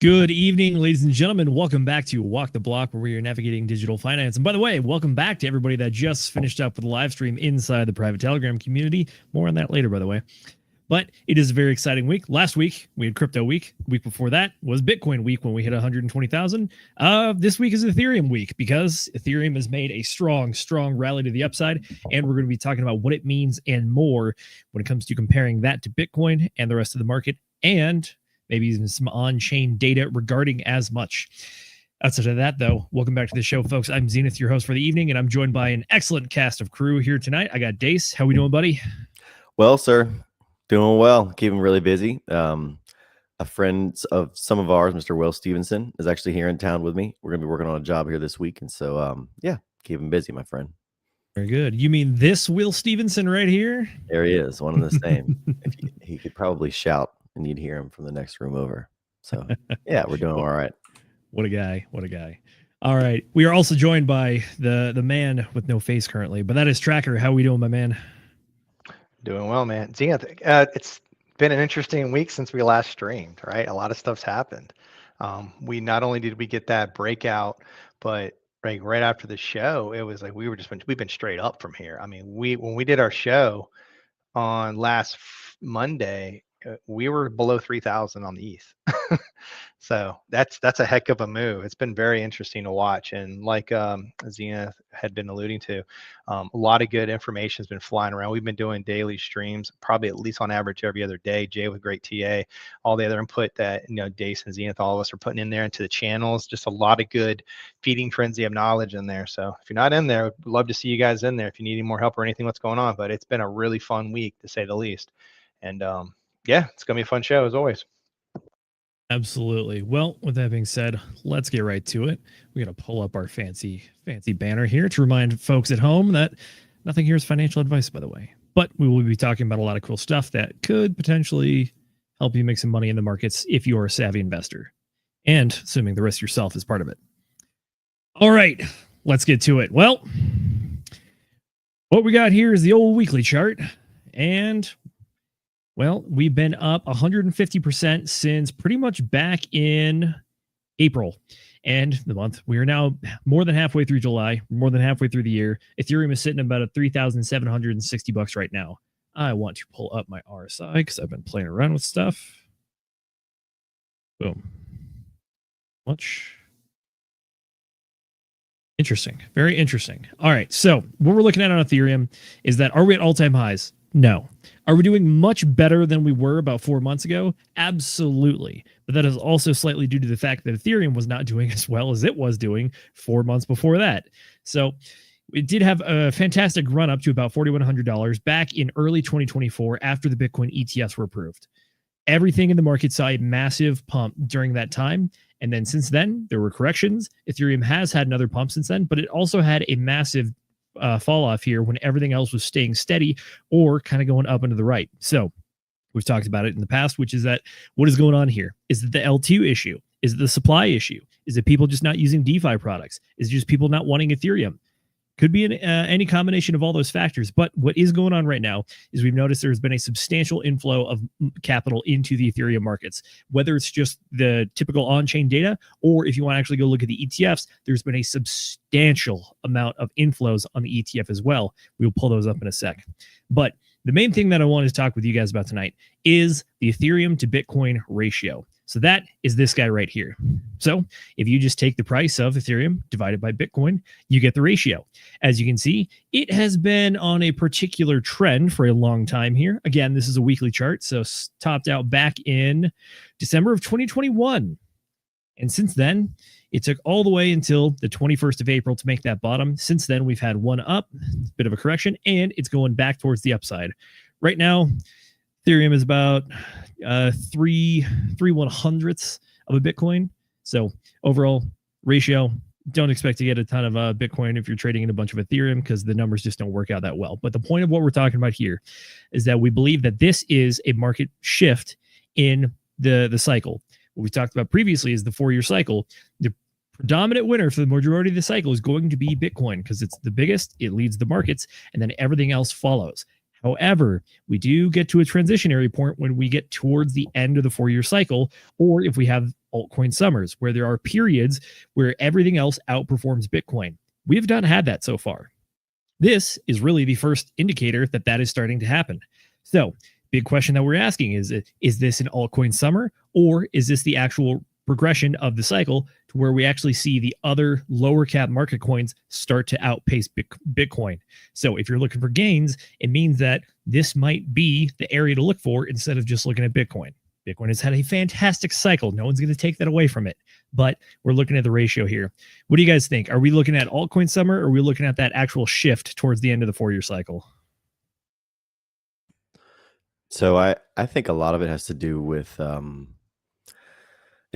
Good evening, ladies and gentlemen. Welcome back to Walk the Block, where we are navigating digital finance. And by the way, welcome back to everybody that just finished up with the live stream inside the private Telegram community. More on that later, by the way. But it is a very exciting week. Last week, we had Crypto Week. Week before that was Bitcoin Week when we hit 120,000. This week is Ethereum Week because Ethereum has made a strong rally to the upside. And we're going to be talking about what it means and more when it comes to comparing that to Bitcoin and the rest of the market, and maybe even some on-chain data regarding as much. Outside of that, though, welcome back to the show, folks. I'm Zenith, your host for the evening, and I'm joined by an excellent cast of crew here tonight. I got Dace. How we doing, buddy? Well, sir, doing well. Keeping really busy. A friend of some of ours, Mr. Will Stevenson, is actually here in town with me. We're going to be working on a job here this week, and so, yeah, keeping busy, my friend. Very good. You mean this Will Stevenson right here? There he is, one and the same. He could probably shout, and you'd hear him from the next room over. So, yeah, we're doing all right. What a guy. What a guy. All right. We are also joined by the man with no face currently, but that is Tracker. How are we doing, my man? Doing well, man. Zenith, it's been an interesting week since we last streamed, right? A lot of stuff's happened. We not only did we get that breakout, but right after the show, it was like we've been straight up from here. I mean, when we did our show on last Monday, we were below 3,000 on the ETH. So that's a heck of a move. It's been very interesting to watch. And like Zenith had been alluding to, a lot of good information has been flying around. We've been doing daily streams, probably at least on average every other day. Jay with great TA, all the other input that, Dace and Zenith, all of us are putting in there into the channels. Just a lot of good feeding frenzy of knowledge in there. So if you're not in there, I'd love to see you guys in there if you need any more help or anything what's going on. But it's been a really fun week, to say the least. And yeah, it's going to be a fun show as always. Absolutely. Well, with that being said, let's get right to it. We're going to pull up our fancy banner here to remind folks at home that nothing here is financial advice, by the way. But we will be talking about a lot of cool stuff that could potentially help you make some money in the markets if you are a savvy investor, and assuming the risk yourself is part of it. All right, let's get to it. Well, what we got here is the old weekly chart, and well, we've been up 150% since pretty much back in April. And the month, we are now more than halfway through July, more than halfway through the year. Ethereum is sitting about at $3,760 right now. I want to pull up my RSI because I've been playing around with stuff. Boom. Much. Interesting. Very interesting. All right. So what we're looking at on Ethereum is that, are we at all-time highs? No. Are we doing much better than we were about 4 months ago? Absolutely. But that is also slightly due to the fact that Ethereum was not doing as well as it was doing 4 months before that. So it did have a fantastic run up to about $4,100 back in early 2024 after the Bitcoin ETFs were approved. Everything in the market saw a massive pump during that time. And then since then, there were corrections. Ethereum has had another pump since then, but it also had a massive fall off here when everything else was staying steady or kind of going up and to the right. So we've talked about it in the past, which is that what is going on here? Is it the L2 issue? Is it the supply issue? Is it people just not using DeFi products? Is it just people not wanting Ethereum? Could be any combination of all those factors. But what is going on right now is we've noticed there's been a substantial inflow of capital into the Ethereum markets, whether it's just the typical on-chain data, or if you want to actually go look at the ETFs, there's been a substantial amount of inflows on the ETF as well. We'll pull those up in a sec. But the main thing that I wanted to talk with you guys about tonight is the Ethereum to Bitcoin ratio. So that is this guy right here. So if you just take the price of Ethereum divided by Bitcoin, you get the ratio. As you can see, it has been on a particular trend for a long time here. Again, this is a weekly chart, so topped out back in December of 2021. And since then, it took all the way until the 21st of April to make that bottom. Since then, we've had one up, bit of a correction, and it's going back towards the upside. Right now, Ethereum is about 3/100ths of a Bitcoin. So overall ratio, don't expect to get a ton of Bitcoin if you're trading in a bunch of Ethereum because the numbers just don't work out that well. But the point of what we're talking about here is that we believe that this is a market shift in the cycle. What we talked about previously is the 4-year cycle. The predominant winner for the majority of the cycle is going to be Bitcoin because it's the biggest, it leads the markets, and then everything else follows. However, we do get to a transitionary point when we get towards the end of the 4-year cycle, or if we have altcoin summers, where there are periods where everything else outperforms Bitcoin. We have not had that so far. This is really the first indicator that that is starting to happen. So, big question that we're asking is this an altcoin summer, or is this the actual progression of the cycle to where we actually see the other lower cap market coins start to outpace Bitcoin? So if you're looking for gains, it means that this might be the area to look for instead of just looking at Bitcoin. Bitcoin has had a fantastic cycle. No one's going to take that away from it, but we're looking at the ratio here. What do you guys think? Are we looking at altcoin summer, or are we looking at that actual shift towards the end of the 4-year cycle? So I think a lot of it has to do with, in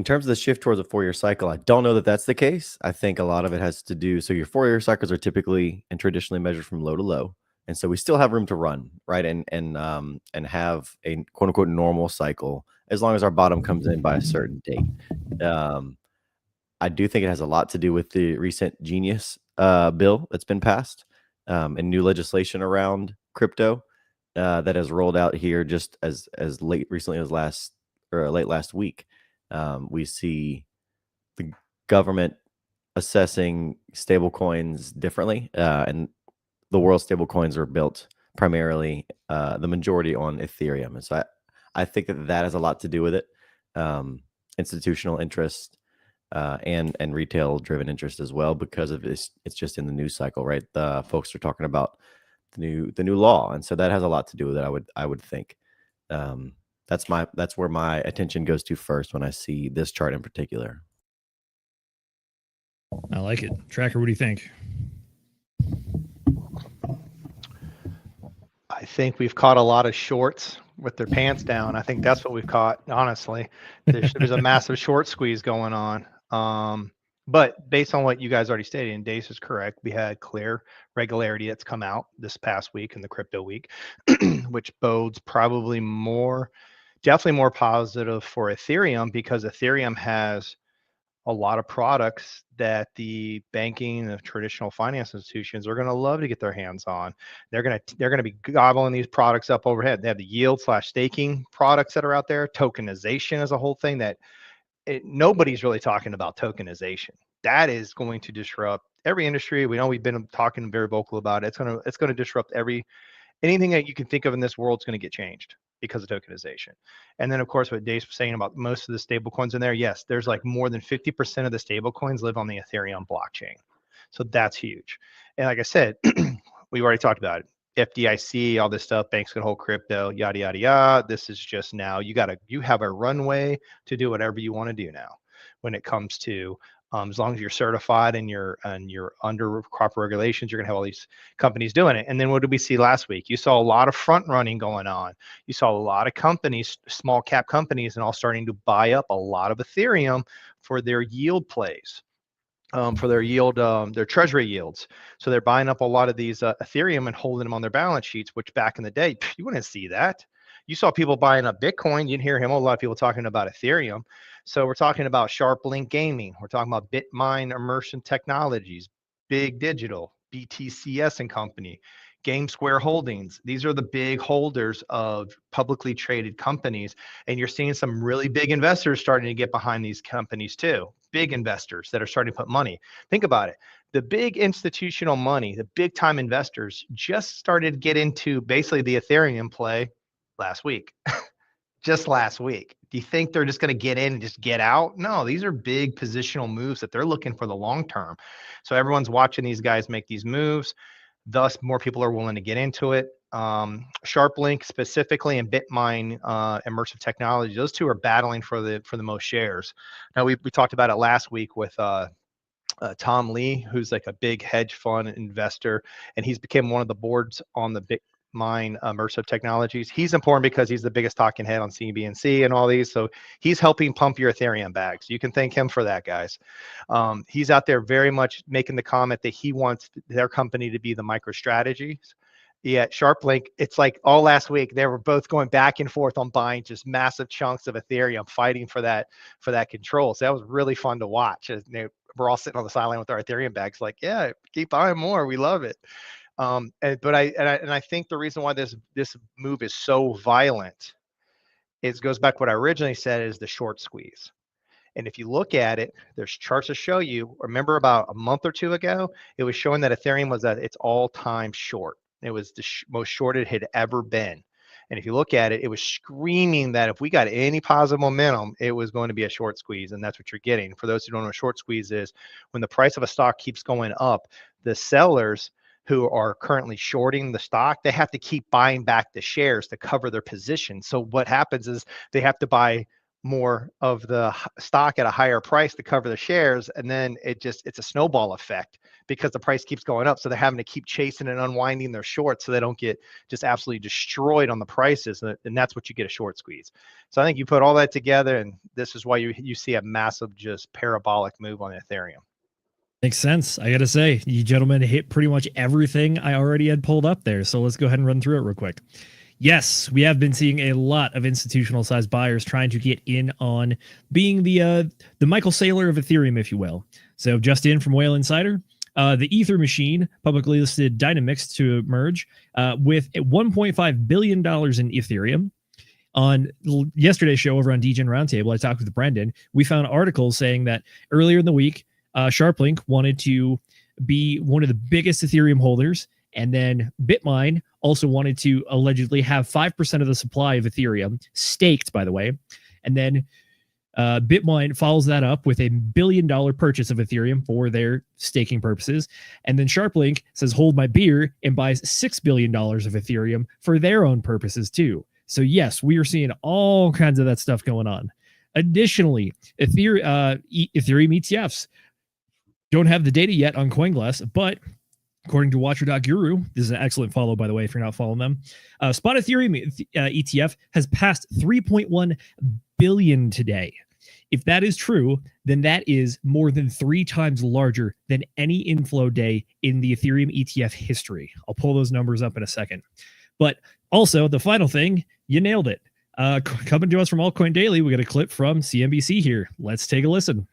terms of the shift towards a 4-year cycle, I don't know that that's the case. I think a lot of it has to do, so your 4-year cycles are typically and traditionally measured from low to low. And so we still have room to run, right? And have a quote unquote normal cycle as long as our bottom comes in by a certain date. I do think it has a lot to do with the recent Genius bill that's been passed, and new legislation around crypto that has rolled out here just as recently as late last week. We see the government assessing stable coins differently, and the world's stable coins are built primarily, the majority on Ethereum. And so I think that has a lot to do with it. Institutional interest, and retail driven interest as well, because of this. It's just in the news cycle, right? The folks are talking about the new law, and so that has a lot to do with it. I would think. That's where my attention goes to first when I see this chart in particular. I like it. Tracker, what do you think? I think we've caught a lot of shorts with their pants down. I think that's what we've caught, honestly. There's a massive short squeeze going on. But based on what you guys already stated, and Dace is correct, we had clear regularity that's come out this past week in the crypto week, which bodes probably definitely more positive for Ethereum, because Ethereum has a lot of products that the banking and traditional finance institutions are going to love to get their hands on. They're going to be gobbling these products up overhead. They have the yield/staking products that are out there. Tokenization is a whole thing that nobody's really talking about. Tokenization, that is going to disrupt every industry. We know we've been talking very vocal about it. It's going to disrupt anything that you can think of in this world is going to get changed because of tokenization. And then, of course, what Dave's saying about most of the stable coins in there, yes, there's like more than 50% of the stable coins live on the Ethereum blockchain. So that's huge. And like I said, we've already talked about it. FDIC, all this stuff, banks can hold crypto, yada, yada, yada. This is just now, you have a runway to do whatever you want to do now when it comes to, as long as you're certified and you're under proper regulations, you're going to have all these companies doing it. And then what did we see last week? You saw a lot of front running going on. You saw a lot of companies, small cap companies, and all starting to buy up a lot of Ethereum for their yield plays, for their yield, their treasury yields. So they're buying up a lot of these Ethereum and holding them on their balance sheets, which back in the day, you wouldn't see that. You saw people buying up Bitcoin. You didn't hear a lot of people talking about Ethereum. So we're talking about SharpLink Gaming. We're talking about BitMine Immersion Technologies, Big Digital, BTCS and Company, GameSquare Holdings. These are the big holders of publicly traded companies. And you're seeing some really big investors starting to get behind these companies too. Big investors that are starting to put money. Think about it. The big institutional money, the big time investors just started to get into basically the Ethereum play last week. Just last week. Do you think they're just going to get in and just get out? No, these are big positional moves that they're looking for the long term. So everyone's watching these guys make these moves. Thus, more people are willing to get into it. SharpLink specifically and BitMine Immersive Technology, those two are battling for the most shares. Now, we talked about it last week with Tom Lee, who's like a big hedge fund investor, and he's become one of the boards on the BitMine Immersive Technologies. He's important because he's the biggest talking head on CBNC and all these. So he's helping pump your Ethereum bags. You can thank him for that, guys. He's out there very much making the comment that he wants their company to be the MicroStrategies. Yeah, SharpLink, it's like all last week, they were both going back and forth on buying just massive chunks of Ethereum, fighting for that control. So that was really fun to watch. We're all sitting on the sideline with our Ethereum bags like, yeah, keep buying more. We love it. I think the reason why this move is so violent is goes back to what I originally said is the short squeeze. And if you look at it, there's charts to show you. Remember about a month or two ago, it was showing that Ethereum was at its all-time short. It was the most short it had ever been. And if you look at it, it was screaming that if we got any positive momentum, it was going to be a short squeeze. And that's what you're getting. For those who don't know what short squeeze is, when the price of a stock keeps going up, the sellers who are currently shorting the stock, they have to keep buying back the shares to cover their position. So what happens is they have to buy more of the stock at a higher price to cover the shares, and then it's a snowball effect because the price keeps going up, so they're having to keep chasing and unwinding their shorts so they don't get just absolutely destroyed on the prices, and that's what you get, a short squeeze. So I think you put all that together, and this is why you see a massive just parabolic move on Ethereum. Makes sense. I gotta say, you gentlemen hit pretty much everything I already had pulled up there, so let's go ahead and run through it real quick. Yes, we have been seeing a lot of institutional sized buyers trying to get in on being the Michael Saylor of Ethereum, if you will. So just in from Whale Insider, the Ether machine publicly listed Dynamix to merge with $1.5 billion in Ethereum. On yesterday's show over on DGen Roundtable, I talked with Brendan. We found articles saying that earlier in the week, SharpLink wanted to be one of the biggest Ethereum holders. And then Bitmine also wanted to allegedly have 5% of the supply of Ethereum staked, by the way. And then Bitmine follows that up with $1 billion purchase of Ethereum for their staking purposes. And then SharpLink says, hold my beer, and buys $6 billion of Ethereum for their own purposes too. So yes, we are seeing all kinds of that stuff going on. Additionally, Ethereum ETFs don't have the data yet on CoinGlass, but according to Watcher.Guru, this is an excellent follow, by the way, if you're not following them, Spot Ethereum ETF has passed 3.1 billion today. If that is true, then that is more than 3 times larger than any inflow day in the Ethereum ETF history. I'll pull those numbers up in a second. But also, the final thing, you nailed it. Coming to us from Altcoin Daily, we got a clip from CNBC here. Let's take a listen.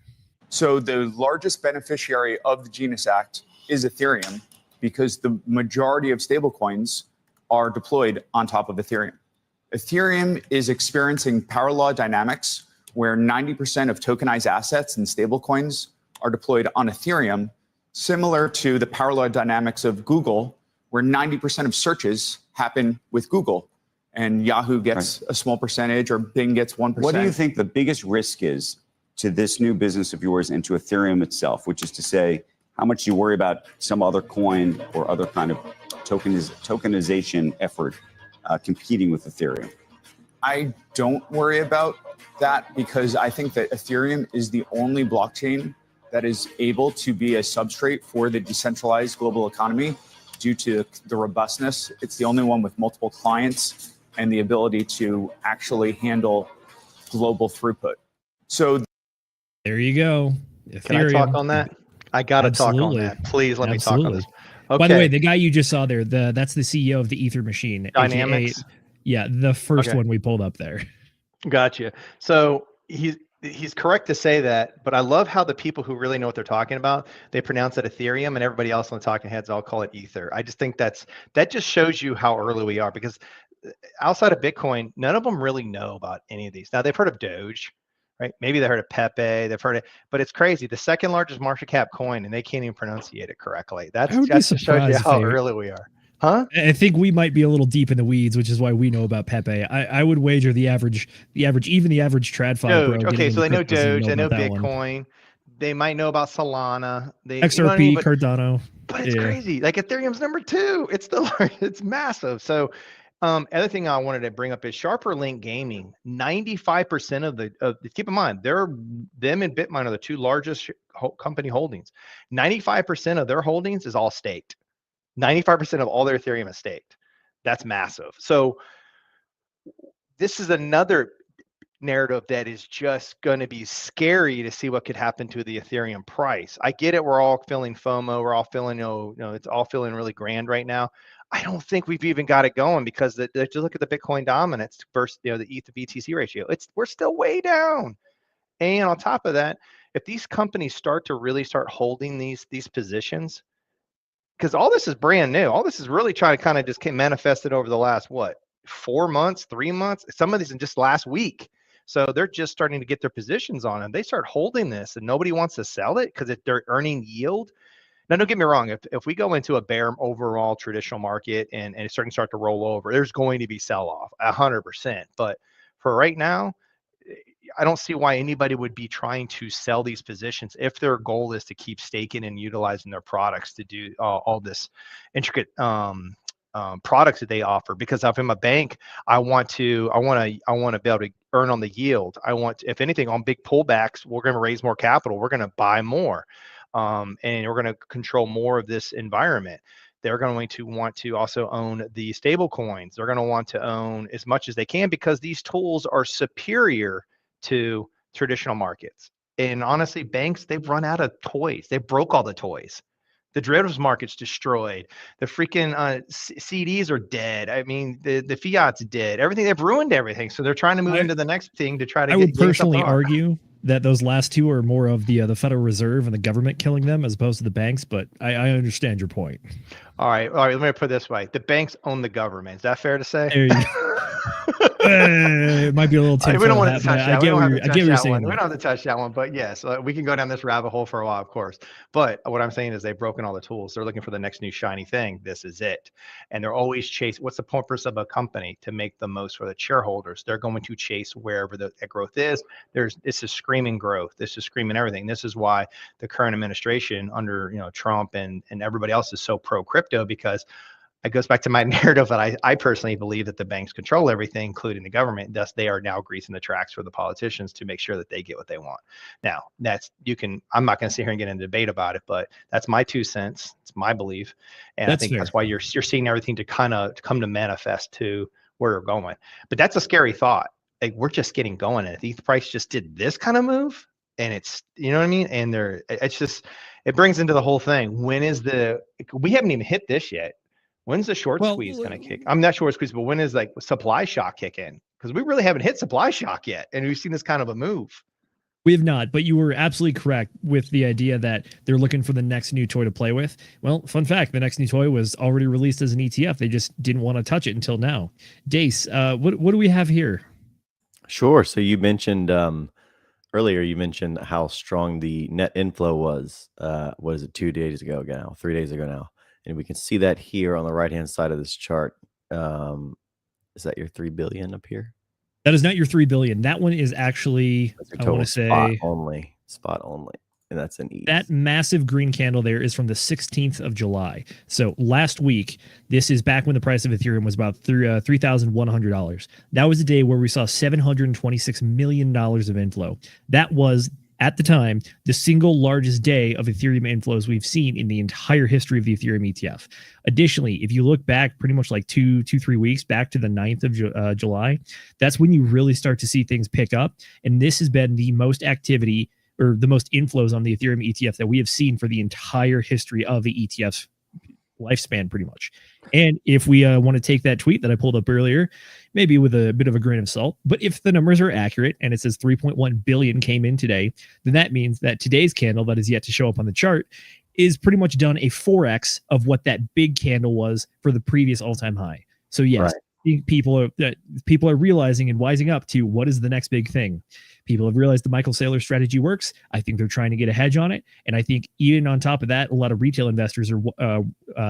So the largest beneficiary of the Genius Act is Ethereum, because the majority of stablecoins are deployed on top of Ethereum. Ethereum is experiencing power law dynamics where 90% of tokenized assets and stablecoins are deployed on Ethereum, similar to the power law dynamics of Google, where 90% of searches happen with Google, and Yahoo gets a small percentage or Bing gets 1%. What do you think the biggest risk is to this new business of yours and to Ethereum itself, which is to say, how much you worry about some other coin or other kind of tokenization effort competing with Ethereum? I don't worry about that, because I think that Ethereum is the only blockchain that is able to be a substrate for the decentralized global economy due to the robustness. It's the only one with multiple clients and the ability to actually handle global throughput. So there you go. Ethereum. Can I talk on that? I got to talk on that. Please let me talk on this. Okay. By the way, the guy you just saw there, that's the CEO of the Ether machine. Dynamics. AKA, yeah, the first one we pulled up there. Gotcha. So he's correct to say that, but I love how the people who really know what they're talking about, they pronounce it Ethereum, and everybody else on the talking heads all call it Ether. I just think that just shows you how early we are, because outside of Bitcoin, none of them really know about any of these. Now, they've heard of Doge, right? Maybe they heard of Pepe, they've heard it, but it's crazy. The second largest market cap coin, and they can't even pronunciate it correctly. That just shows you how early we are. Huh? I think we might be a little deep in the weeds, which is why we know about Pepe. I would wager the average TradFi. Okay, so they know Doge, they know Bitcoin, they might know about Solana, XRP, Cardano. But it's crazy. Like Ethereum's number 2. It's massive. So other thing I wanted to bring up is SharpLink Gaming. 95% of the keep in mind, them and Bitmine are the 2 largest company holdings. 95% of their holdings is all staked. 95% of all their Ethereum is staked. That's massive. So this is another narrative that is just going to be scary to see what could happen to the Ethereum price. I get it. We're all feeling FOMO. We're all feeling, it's all feeling really grand right now. I don't think we've even got it going, because just look at the Bitcoin dominance versus the ETH to BTC ratio. We're still way down. And on top of that, if these companies start to really start holding these positions, because all this is brand new. All this is really trying to kind of just manifested over the last, 4 months, 3 months, some of these in just last week. So they're just starting to get their positions on it. They start holding this and nobody wants to sell it because they're earning yield. Now, don't get me wrong. If we go into a bear overall traditional market and it's starting to roll over, there's going to be sell off 100%. But for right now, I don't see why anybody would be trying to sell these positions if their goal is to keep staking and utilizing their products to do all this intricate products that they offer. Because if I'm a bank, I want to be able to earn on the yield. I want, if anything, on big pullbacks, we're going to raise more capital. We're going to buy more, and we're going to control more of this environment. They're going to want to also own the stable coins. They're going to want to own as much as they can because these tools are superior to traditional markets. And honestly, banks, they've run out of toys. They broke all the toys. The derivatives market's destroyed. The freaking CDs are dead. I mean, the fiat's dead. Everything, they've ruined everything. So they're trying to move into the next thing to try to I would personally argue that those last two are more of the Federal Reserve and the government killing them as opposed to the banks, but I understand your point. All right, let me put it this way. The banks own the government. Is that fair to say? There you go. It might be a little we don't want to hat, touch that. I get what you're saying. We don't have to touch that one, but yes, we can go down this rabbit hole for a while, of course. But what I'm saying is they've broken all the tools. They're looking for the next new shiny thing. This is it. And they're always chasing. What's the purpose of a company? To make the most for the shareholders. They're going to chase wherever the growth is. This is screaming growth. This is screaming everything. This is why the current administration under Trump and everybody else is so pro crypto, because it goes back to my narrative that I personally believe that the banks control everything, including the government. Thus, they are now greasing the tracks for the politicians to make sure that they get what they want. Now, I'm not going to sit here and get into debate about it, but that's my 2 cents. It's my belief. And I think that's why you're seeing everything to come to manifest to where we're going. But that's a scary thought. Like, we're just getting going. And if the ETH price just did this kind of move, and it's, you know what I mean? And it brings into the whole thing. We haven't even hit this yet. When's the short squeeze going to kick? I'm not short squeeze, but when is supply shock kick in? Because we really haven't hit supply shock yet. And we've seen this kind of a move. We have not, but you were absolutely correct with the idea that they're looking for the next new toy to play with. Well, fun fact, the next new toy was already released as an ETF. They just didn't want to touch it until now. Dace, what do we have here? Sure. So you mentioned earlier, you mentioned how strong the net inflow was. What is it, 2 days ago now, 3 days ago now? And we can see that here on the right-hand side of this chart. Is that your 3 billion up here? That is not your 3 billion. That one is actually, I want to say, spot only. And that's an ETH. That massive green candle there is from the 16th of July. So last week, this is back when the price of Ethereum was about $3,100. That was the day where we saw $726 million of inflow. That was, at the time, the single largest day of Ethereum inflows we've seen in the entire history of the Ethereum ETF. Additionally, if you look back pretty much like 2-3 weeks back to the 9th of July, that's when you really start to see things pick up. And this has been the most activity or the most inflows on the Ethereum ETF that we have seen for the entire history of the ETF's lifespan, pretty much. And if we want to take that tweet that I pulled up earlier, maybe with a bit of a grain of salt, but if the numbers are accurate and it says 3.1 billion came in today, then that means that today's candle that is yet to show up on the chart is pretty much done a 4x of what that big candle was for the previous all-time high. So yes, people are realizing and wising up to what is the next big thing. People have realized the Michael Saylor strategy works. I think they're trying to get a hedge on it. And I think even on top of that, a lot of retail investors are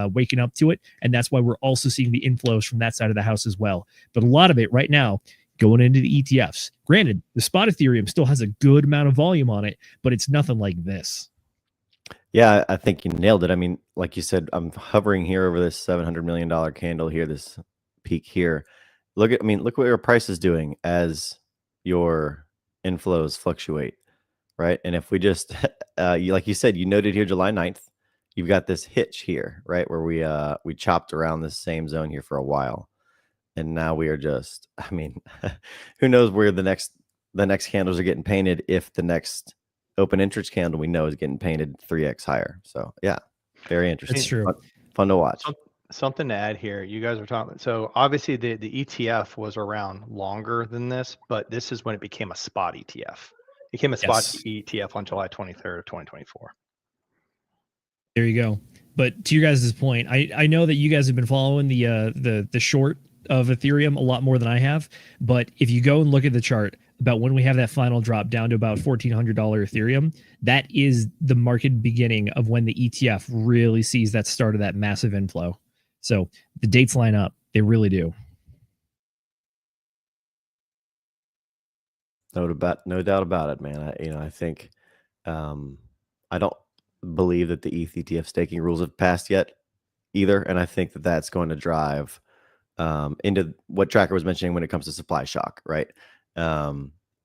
waking up to it. And that's why we're also seeing the inflows from that side of the house as well. But a lot of it right now going into the ETFs. Granted, the spot Ethereum still has a good amount of volume on it, but it's nothing like this. Yeah, I think you nailed it. I mean, like you said, I'm hovering here over this $700 million candle here, this peak here. Look what your price is doing as your inflows fluctuate, right? And if we just like you said, you noted here July 9th, you've got this hitch here, right, where we chopped around this same zone here for a while, and now we are just, I mean, who knows where the next candles are getting painted if the next open interest candle we know is getting painted 3x higher. So yeah, very interesting. It's true. Fun to watch. Something to add here. You guys were talking. So obviously the ETF was around longer than this, but this is when it became a spot ETF. It became a spot ETF on July 23rd of 2024. There you go. But to your guys' point, I know that you guys have been following the short of Ethereum a lot more than I have. But if you go and look at the chart about when we have that final drop down to about $1,400 Ethereum, that is the market beginning of when the ETF really sees that start of that massive inflow. So the dates line up. They really do. No doubt about it, man. I think I don't believe that the ETH ETF staking rules have passed yet either, and I think that that's going to drive into what Tracker was mentioning when it comes to supply shock, right?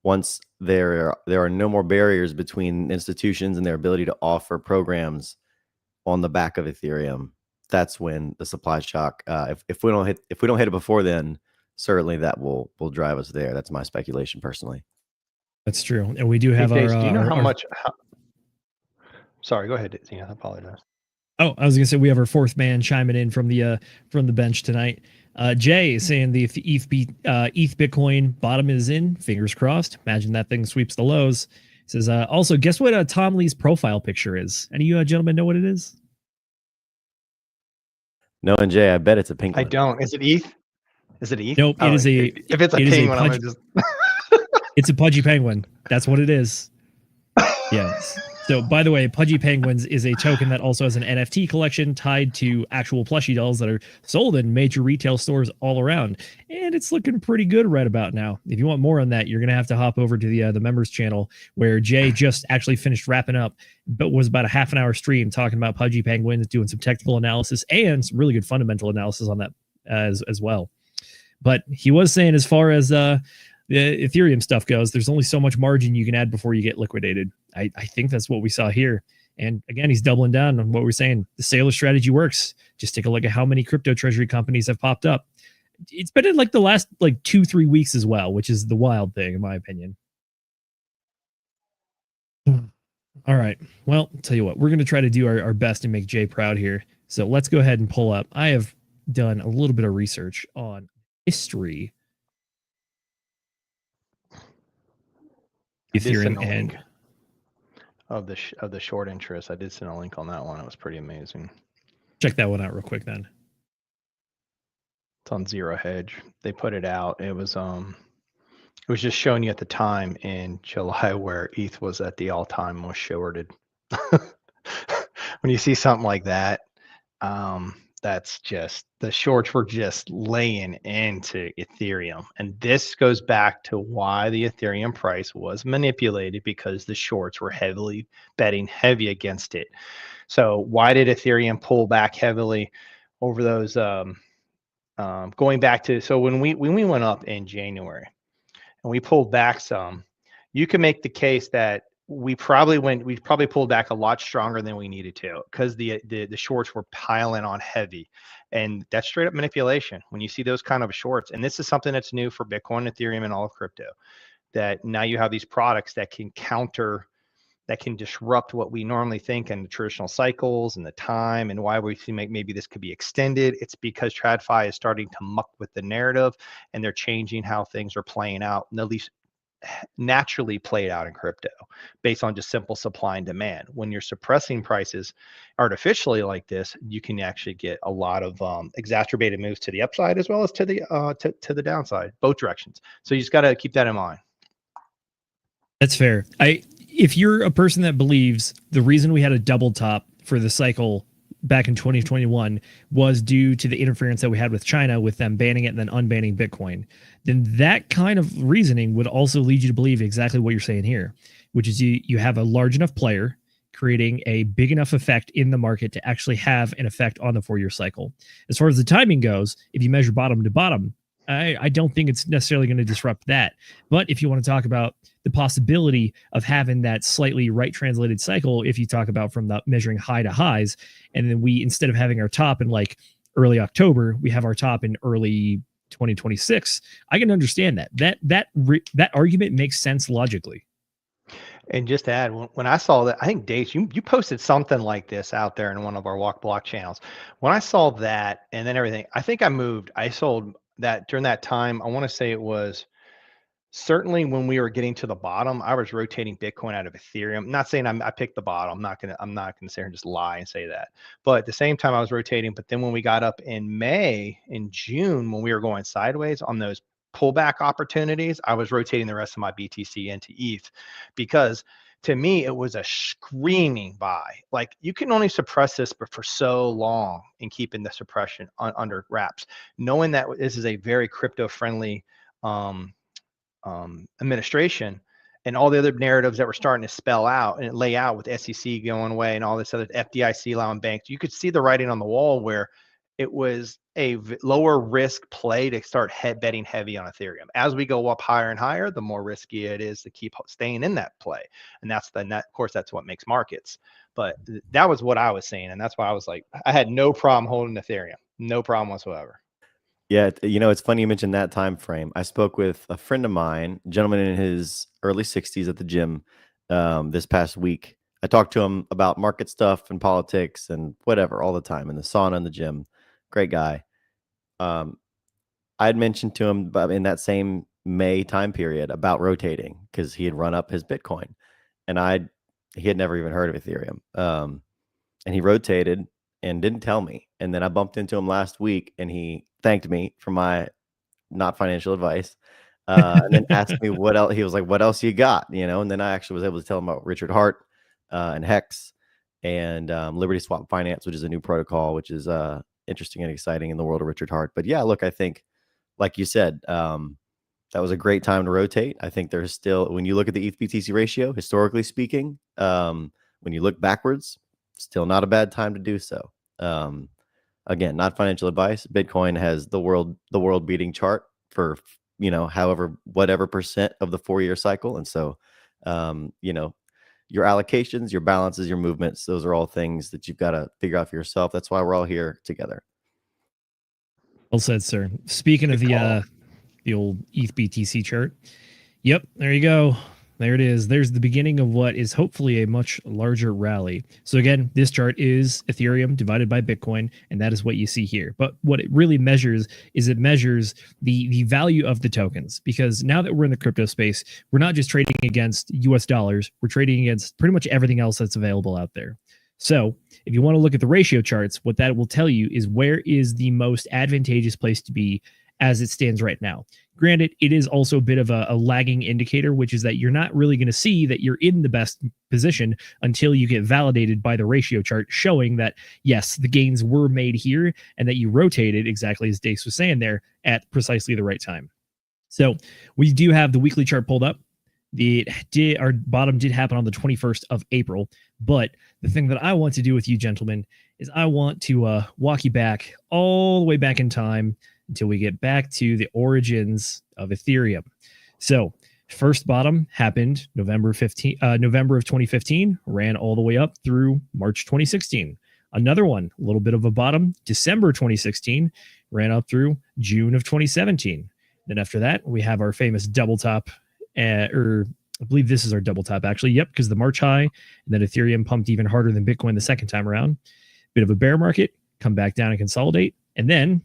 Once there are no more barriers between institutions and their ability to offer programs on the back of Ethereum, that's when the supply shock. If we don't hit it before then, certainly that will drive us there. That's my speculation personally. That's true, and we do have Hey, our. do you know our, how our much? Sorry, go ahead, Tina. I apologize. Oh, I was gonna say we have our fourth man chiming in from the bench tonight. Jay is saying the ETH Bitcoin bottom is in. Fingers crossed. Imagine that thing sweeps the lows. He says also, guess what Tom Lee's profile picture is? Any of you gentlemen know what it is? No, and Jay, I bet it's a pink I one. don't. Is it ETH? Is it ETH? Nope. It is a. If it's a it is pink one, I'm pudgy, gonna just. It's a pudgy penguin. That's what it is. Yes. So, by the way, Pudgy Penguins is a token that also has an NFT collection tied to actual plushie dolls that are sold in major retail stores all around, and it's looking pretty good right about now. If you want more on that, you're gonna have to hop over to the members channel where Jay just actually finished wrapping up, but was about a half an hour stream talking about Pudgy Penguins, doing some technical analysis and some really good fundamental analysis on that as well. But he was saying, as far as the Ethereum stuff goes, there's only so much margin you can add before you get liquidated. I think that's what we saw here. And again, he's doubling down on what we're saying. The Sailor strategy works. Just take a look at how many crypto treasury companies have popped up. It's been in like the last 2-3 weeks as well, which is the wild thing, in my opinion. All right. Well, I'll tell you what, we're going to try to do our best to make Jay proud here. So let's go ahead and pull up. I have done a little bit of research on history. Ethereum and of the short interest. I did send a link on that one. It was pretty amazing. Check that one out real quick then. It's on Zero Hedge. They put it out. It was just showing you at the time in July where ETH was at the all-time most shorted. When you see something like that, that's just, the shorts were just laying into Ethereum. And this goes back to why the Ethereum price was manipulated, because the shorts were betting heavy against it. So why did Ethereum pull back heavily over those, going back to, so when we went up in January and we pulled back some, you can make the case that we probably pulled back a lot stronger than we needed to, because the shorts were piling on heavy, and that's straight up manipulation when you see those kind of shorts. And this is something that's new for Bitcoin, Ethereum, and all of crypto, that now you have these products that can counter, that can disrupt what we normally think in the traditional cycles and the time, and why we think maybe this could be extended. It's because TradFi is starting to muck with the narrative, and they're changing how things are playing out, and at least naturally played out in crypto based on just simple supply and demand. When you're suppressing prices artificially like this, you can actually get a lot of exacerbated moves to the upside as well as to the downside, both directions. So you just got to keep that in mind. That's fair. If you're a person that believes the reason we had a double top for the cycle back in 2021 was due to the interference that we had with China, with them banning it and then unbanning Bitcoin, then that kind of reasoning would also lead you to believe exactly what you're saying here, which is you have a large enough player creating a big enough effect in the market to actually have an effect on the 4-year cycle. As far as the timing goes, if you measure bottom to bottom, I don't think it's necessarily going to disrupt that. But if you want to talk about the possibility of having that slightly right translated cycle, if you talk about from the measuring high to highs, and then we, instead of having our top in like early October, we have our top in early 2026, I can understand that. That argument makes sense logically. And just to add, when I saw that, I think Dace, you posted something like this out there in one of our Walk Block channels. When I saw that and then everything, I think I sold that during that time. I want to say it was certainly when we were getting to the bottom, I was rotating Bitcoin out of Ethereum. I'm not saying I picked the bottom. I'm not gonna sit here and just lie and say that. But at the same time, I was rotating. But then when we got up in June, when we were going sideways on those pullback opportunities, I was rotating the rest of my BTC into ETH, because to me it was a screaming buy. Like, you can only suppress this for so long and keeping the suppression under wraps, knowing that this is a very crypto friendly administration, and all the other narratives that were starting to spell out and lay out with SEC going away and all this other FDIC allowing banks. You could see the writing on the wall where it was a lower risk play to start betting heavy on Ethereum. As we go up higher and higher, the more risky it is to keep staying in that play. And of course, that's what makes markets. But that was what I was saying. And that's why I was like, I had no problem holding Ethereum, no problem whatsoever. Yeah, it's funny you mentioned that time frame. I spoke with a friend of mine, a gentleman in his early 60s at the gym this past week. I talked to him about market stuff and politics and whatever all the time in the sauna and the gym. Great guy. I had mentioned to him in that same May time period about rotating because he had run up his Bitcoin, and he had never even heard of Ethereum. And he rotated and didn't tell me. And then I bumped into him last week, and he thanked me for my not financial advice, and then asked me what else. He was like, "What else you got?" And then I actually was able to tell him about Richard Hart and Hex and Liberty Swap Finance, which is a new protocol, which is interesting and exciting in the world of Richard Hart. But yeah, look, I think, like you said, that was a great time to rotate. I think there's still, when you look at the ETH BTC ratio, historically speaking, when you look backwards, still not a bad time to do so. Again, not financial advice. Bitcoin has the world beating chart for, whatever percent of the 4-year cycle. And so, your allocations, your balances, your movements, those are all things that you've got to figure out for yourself. That's why we're all here together. Well said, sir. Speaking of the old ETH BTC chart. Yep, there you go. There it is. There's the beginning of what is hopefully a much larger rally. So again, this chart is Ethereum divided by Bitcoin, and that is what you see here. But what it really measures is it measures the value of the tokens, because now that we're in the crypto space, we're not just trading against US dollars, we're trading against pretty much everything else that's available out there. So if you want to look at the ratio charts, what that will tell you is where is the most advantageous place to be as it stands right now. Granted, it is also a bit of a lagging indicator, which is that you're not really going to see that you're in the best position until you get validated by the ratio chart showing that, yes, the gains were made here and that you rotated, exactly as Dace was saying there, at precisely the right time. So we do have the weekly chart pulled up. Our bottom did happen on the 21st of April, but the thing that I want to do with you gentlemen is I want to walk you back all the way back in time until we get back to the origins of Ethereum. So first bottom happened November of 2015, ran all the way up through March 2016. Another one, a little bit of a bottom, December 2016, ran up through June of 2017. Then after that, we have our famous double top, or I believe this is our double top actually. Yep, because the March high, and then Ethereum pumped even harder than Bitcoin the second time around. Bit of a bear market, come back down and consolidate, and then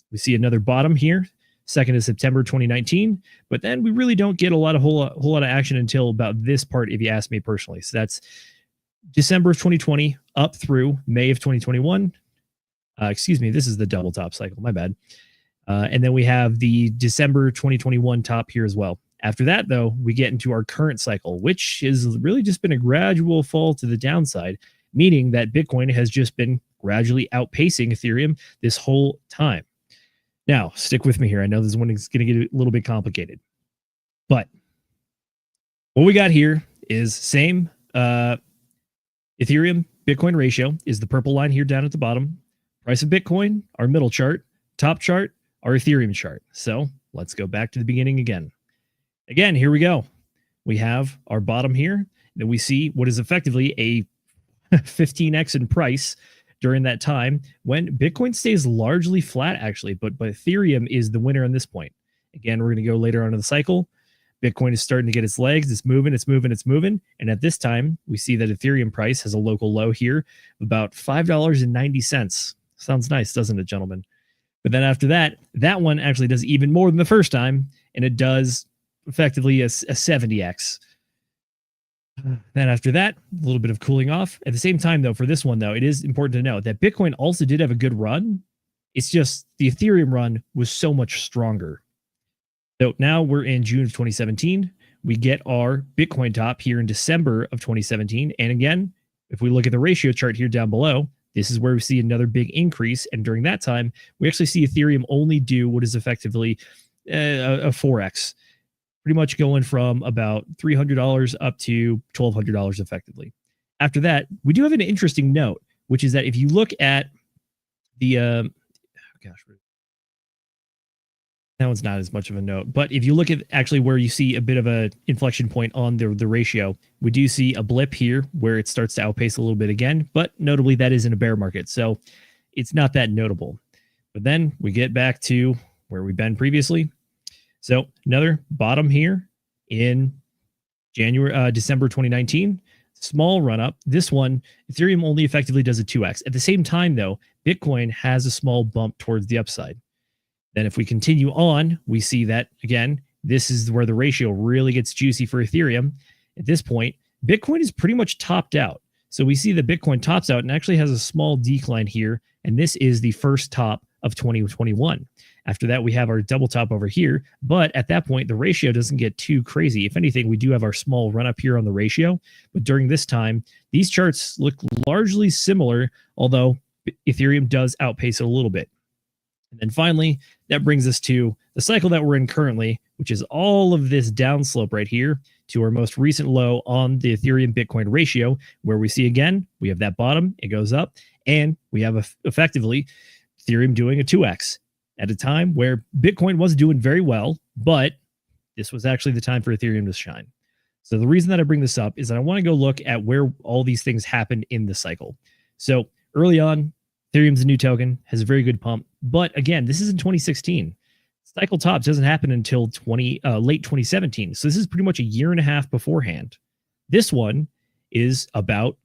we see another bottom here, 2nd of September 2019, but then we really don't get a whole lot of action until about this part, if you ask me personally. So that's December of 2020 up through May of 2021. Excuse me, this is the double top cycle, my bad. And then we have the December 2021 top here as well. After that, though, we get into our current cycle, which has really just been a gradual fall to the downside, meaning that Bitcoin has just been gradually outpacing Ethereum this whole time. Now, stick with me here. I know this one is going to get a little bit complicated, but what we got here is same Ethereum Bitcoin ratio is the purple line here down at the bottom. Price of Bitcoin, our middle chart, top chart, our Ethereum chart. So let's go back to the beginning again. Again, here we go. We have our bottom here. Then we see what is effectively a 15x in price during that time when Bitcoin stays largely flat, actually, but Ethereum is the winner on this point. Again, we're going to go later on in the cycle. Bitcoin is starting to get its legs. It's moving. And at this time, we see that Ethereum price has a local low here of about $5.90. Sounds nice, doesn't it, gentlemen? But then after that, that one actually does even more than the first time, and it does effectively a 70x. Then after that, a little bit of cooling off. At the same time, though, for this one, though, it is important to note that Bitcoin also did have a good run. It's just the Ethereum run was so much stronger. So now we're in June of 2017. We get our Bitcoin top here in December of 2017. And again, if we look at the ratio chart here down below, this is where we see another big increase. And during that time, we actually see Ethereum only do what is effectively a 4x. Pretty much going from about $300 up to $1,200 effectively. After that, we do have an interesting note, which is that if you look at the, that one's not as much of a note, but if you look at actually where you see a bit of a inflection point on the ratio, we do see a blip here where it starts to outpace a little bit again, but notably that is in a bear market. So it's not that notable. But then we get back to where we've been previously. So another bottom here in December 2019, small run up. This one, Ethereum only effectively does a 2x. At the same time, though, Bitcoin has a small bump towards the upside. Then if we continue on, we see that, again, this is where the ratio really gets juicy for Ethereum. At this point, Bitcoin is pretty much topped out. So we see that Bitcoin tops out and actually has a small decline here. And this is the first top of 2021. After that, we have our double top over here. But at that point, the ratio doesn't get too crazy. If anything, we do have our small run up here on the ratio. But during this time, these charts look largely similar, although Ethereum does outpace it a little bit. And then finally, that brings us to the cycle that we're in currently, which is all of this downslope right here to our most recent low on the Ethereum Bitcoin ratio, where we see again, we have that bottom, it goes up, and we have effectively Ethereum doing a 2x at a time where Bitcoin was doing very well, but this was actually the time for Ethereum to shine. So the reason that I bring this up is that I want to go look at where all these things happened in the cycle. So early on, Ethereum's a new token, has a very good pump. But again, this is in 2016. Cycle tops doesn't happen until late 2017. So this is pretty much a year and a half beforehand. This one is about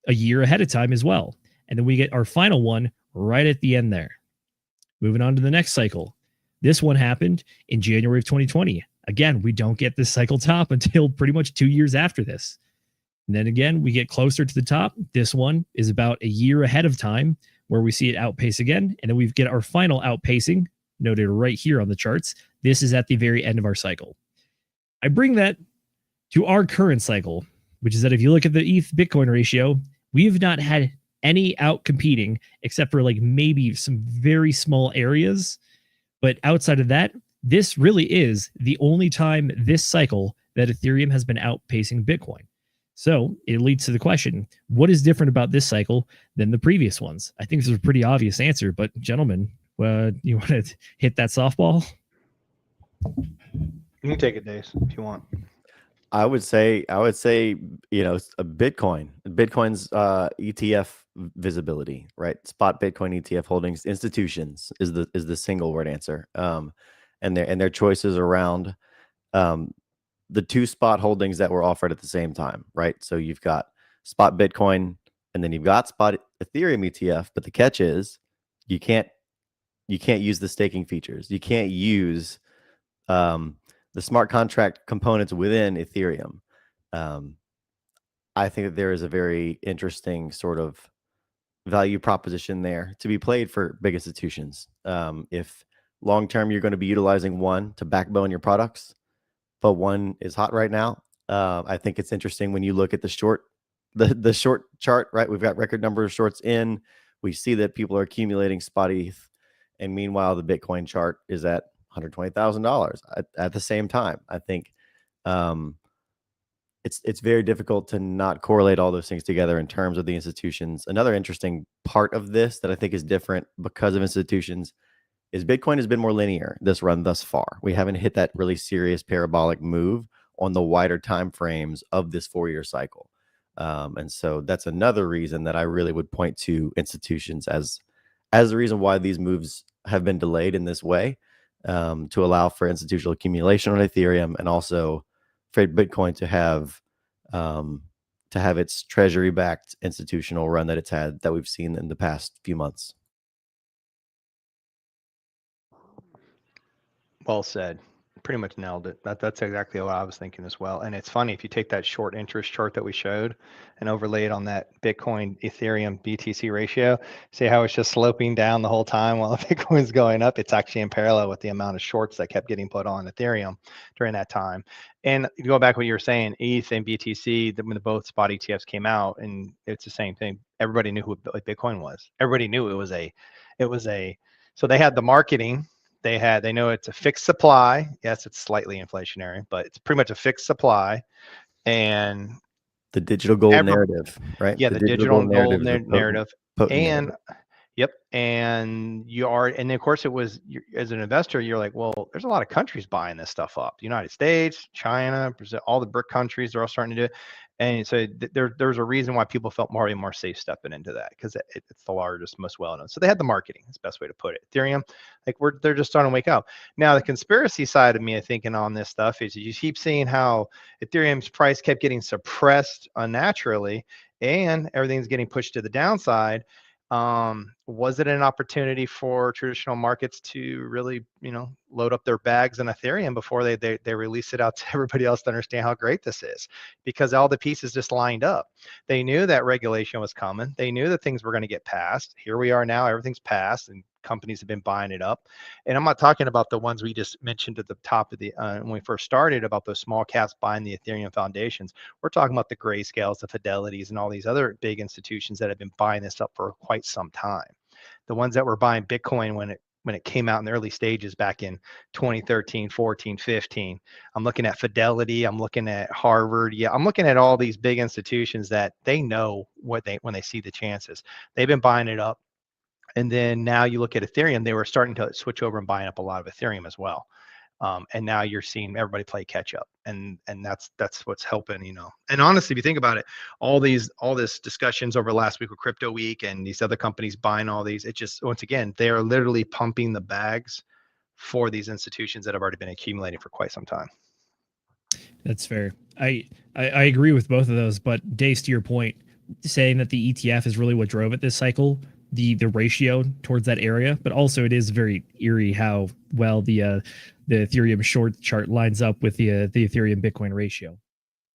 a year ahead of time as well. And then we get our final one right at the end there. Moving on to the next cycle. This one happened in January of 2020. Again, we don't get this cycle top until pretty much 2 years after this. And then again, we get closer to the top. This one is about a year ahead of time where we see it outpace again. And then we get our final outpacing noted right here on the charts. This is at the very end of our cycle. I bring that to our current cycle, which is that if you look at the ETH Bitcoin ratio, we've not had any out competing except for like maybe some very small areas. But outside of that, this really is the only time this cycle that Ethereum has been outpacing Bitcoin. So it leads to the question, what is different about this cycle than the previous ones? I think this is a pretty obvious answer, but gentlemen, you want to hit that softball? You can take it, Dace, if you want. I would say, a Bitcoin's ETF visibility, right? Spot Bitcoin ETF holdings, institutions is the single word answer. And their choices around the two spot holdings that were offered at the same time, right? So you've got spot Bitcoin and then you've got spot Ethereum ETF, but the catch is you can't use the staking features. You can't use the smart contract components within Ethereum. I think that there is a very interesting sort of value proposition there to be played for big institutions. If long term you're going to be utilizing one to backbone your products, but one is hot right now, I think it's interesting when you look at the short chart, right? We've got record number of shorts in. We see that people are accumulating spot ETH, and meanwhile the Bitcoin chart is at $120,000 at the same time. I think it's very difficult to not correlate all those things together in terms of the institutions. Another interesting part of this that I think is different because of institutions is Bitcoin has been more linear this run thus far. We haven't hit that really serious parabolic move on the wider time frames of this 4-year cycle. And so that's another reason that I really would point to institutions as the reason why these moves have been delayed in this way, to allow for institutional accumulation on Ethereum and also for Bitcoin to have its treasury-backed institutional run that it's had that we've seen in the past few months. Well said. pretty much nailed it. That's exactly what I was thinking as well. And it's funny, if you take that short interest chart that we showed and overlay it on that Bitcoin Ethereum BTC ratio, see how it's just sloping down the whole time while Bitcoin's going up. It's actually in parallel with the amount of shorts that kept getting put on Ethereum during that time. And you go back to what you were saying, ETH and BTC, when the both spot ETFs came out, and it's the same thing. Everybody knew who Bitcoin was. Everybody knew it was a. So they had the marketing. They know it's a fixed supply. Yes, it's slightly inflationary, but it's pretty much a fixed supply. And The digital gold narrative, right? yeah, the digital gold is a narrative. potent And narrative. yep, and of course it was, as an investor, you're like, well, there's a lot of countries buying this stuff up. The United States, China, Brazil, all the BRIC countries, they're all starting to do it. And so there's a reason why people felt more and more safe stepping into that, because it's the largest, most well-known. So they had the marketing, that's the best way to put it. Ethereum, like they're just starting to wake up. Now, the conspiracy side of me, I think, on this stuff is you keep seeing how Ethereum's price kept getting suppressed unnaturally, and everything's getting pushed to the downside. Was it an opportunity for traditional markets to really, load up their bags in Ethereum before they release it out to everybody else to understand how great this is? Because all the pieces just lined up. They knew that regulation was coming. They knew that things were going to get passed. Here we are now, everything's passed, and companies have been buying it up. And I'm not talking about the ones we just mentioned at the top of the when we first started, about those small caps buying the Ethereum foundations. We're talking about the Grayscales, the Fidelities, and all these other big institutions that have been buying this up for quite some time. The ones that were buying Bitcoin when it came out in the early stages back in 2013, 14, 15. I'm looking at Fidelity. I'm looking at Harvard. Yeah, I'm looking at all these big institutions that they know when they see the chances. They've been buying it up. And then now you look at Ethereum, they were starting to switch over and buying up a lot of Ethereum as well. And now you're seeing everybody play catch up, and that's what's helping, And honestly, if you think about it, all this discussions over last week with Crypto Week and these other companies buying all these, it just, once again, they are literally pumping the bags for these institutions that have already been accumulating for quite some time. That's fair. I agree with both of those, but Dace, to your point, saying that the ETF is really what drove it this cycle, the ratio towards that area, but also it is very eerie how well the Ethereum short chart lines up with the Ethereum Bitcoin ratio.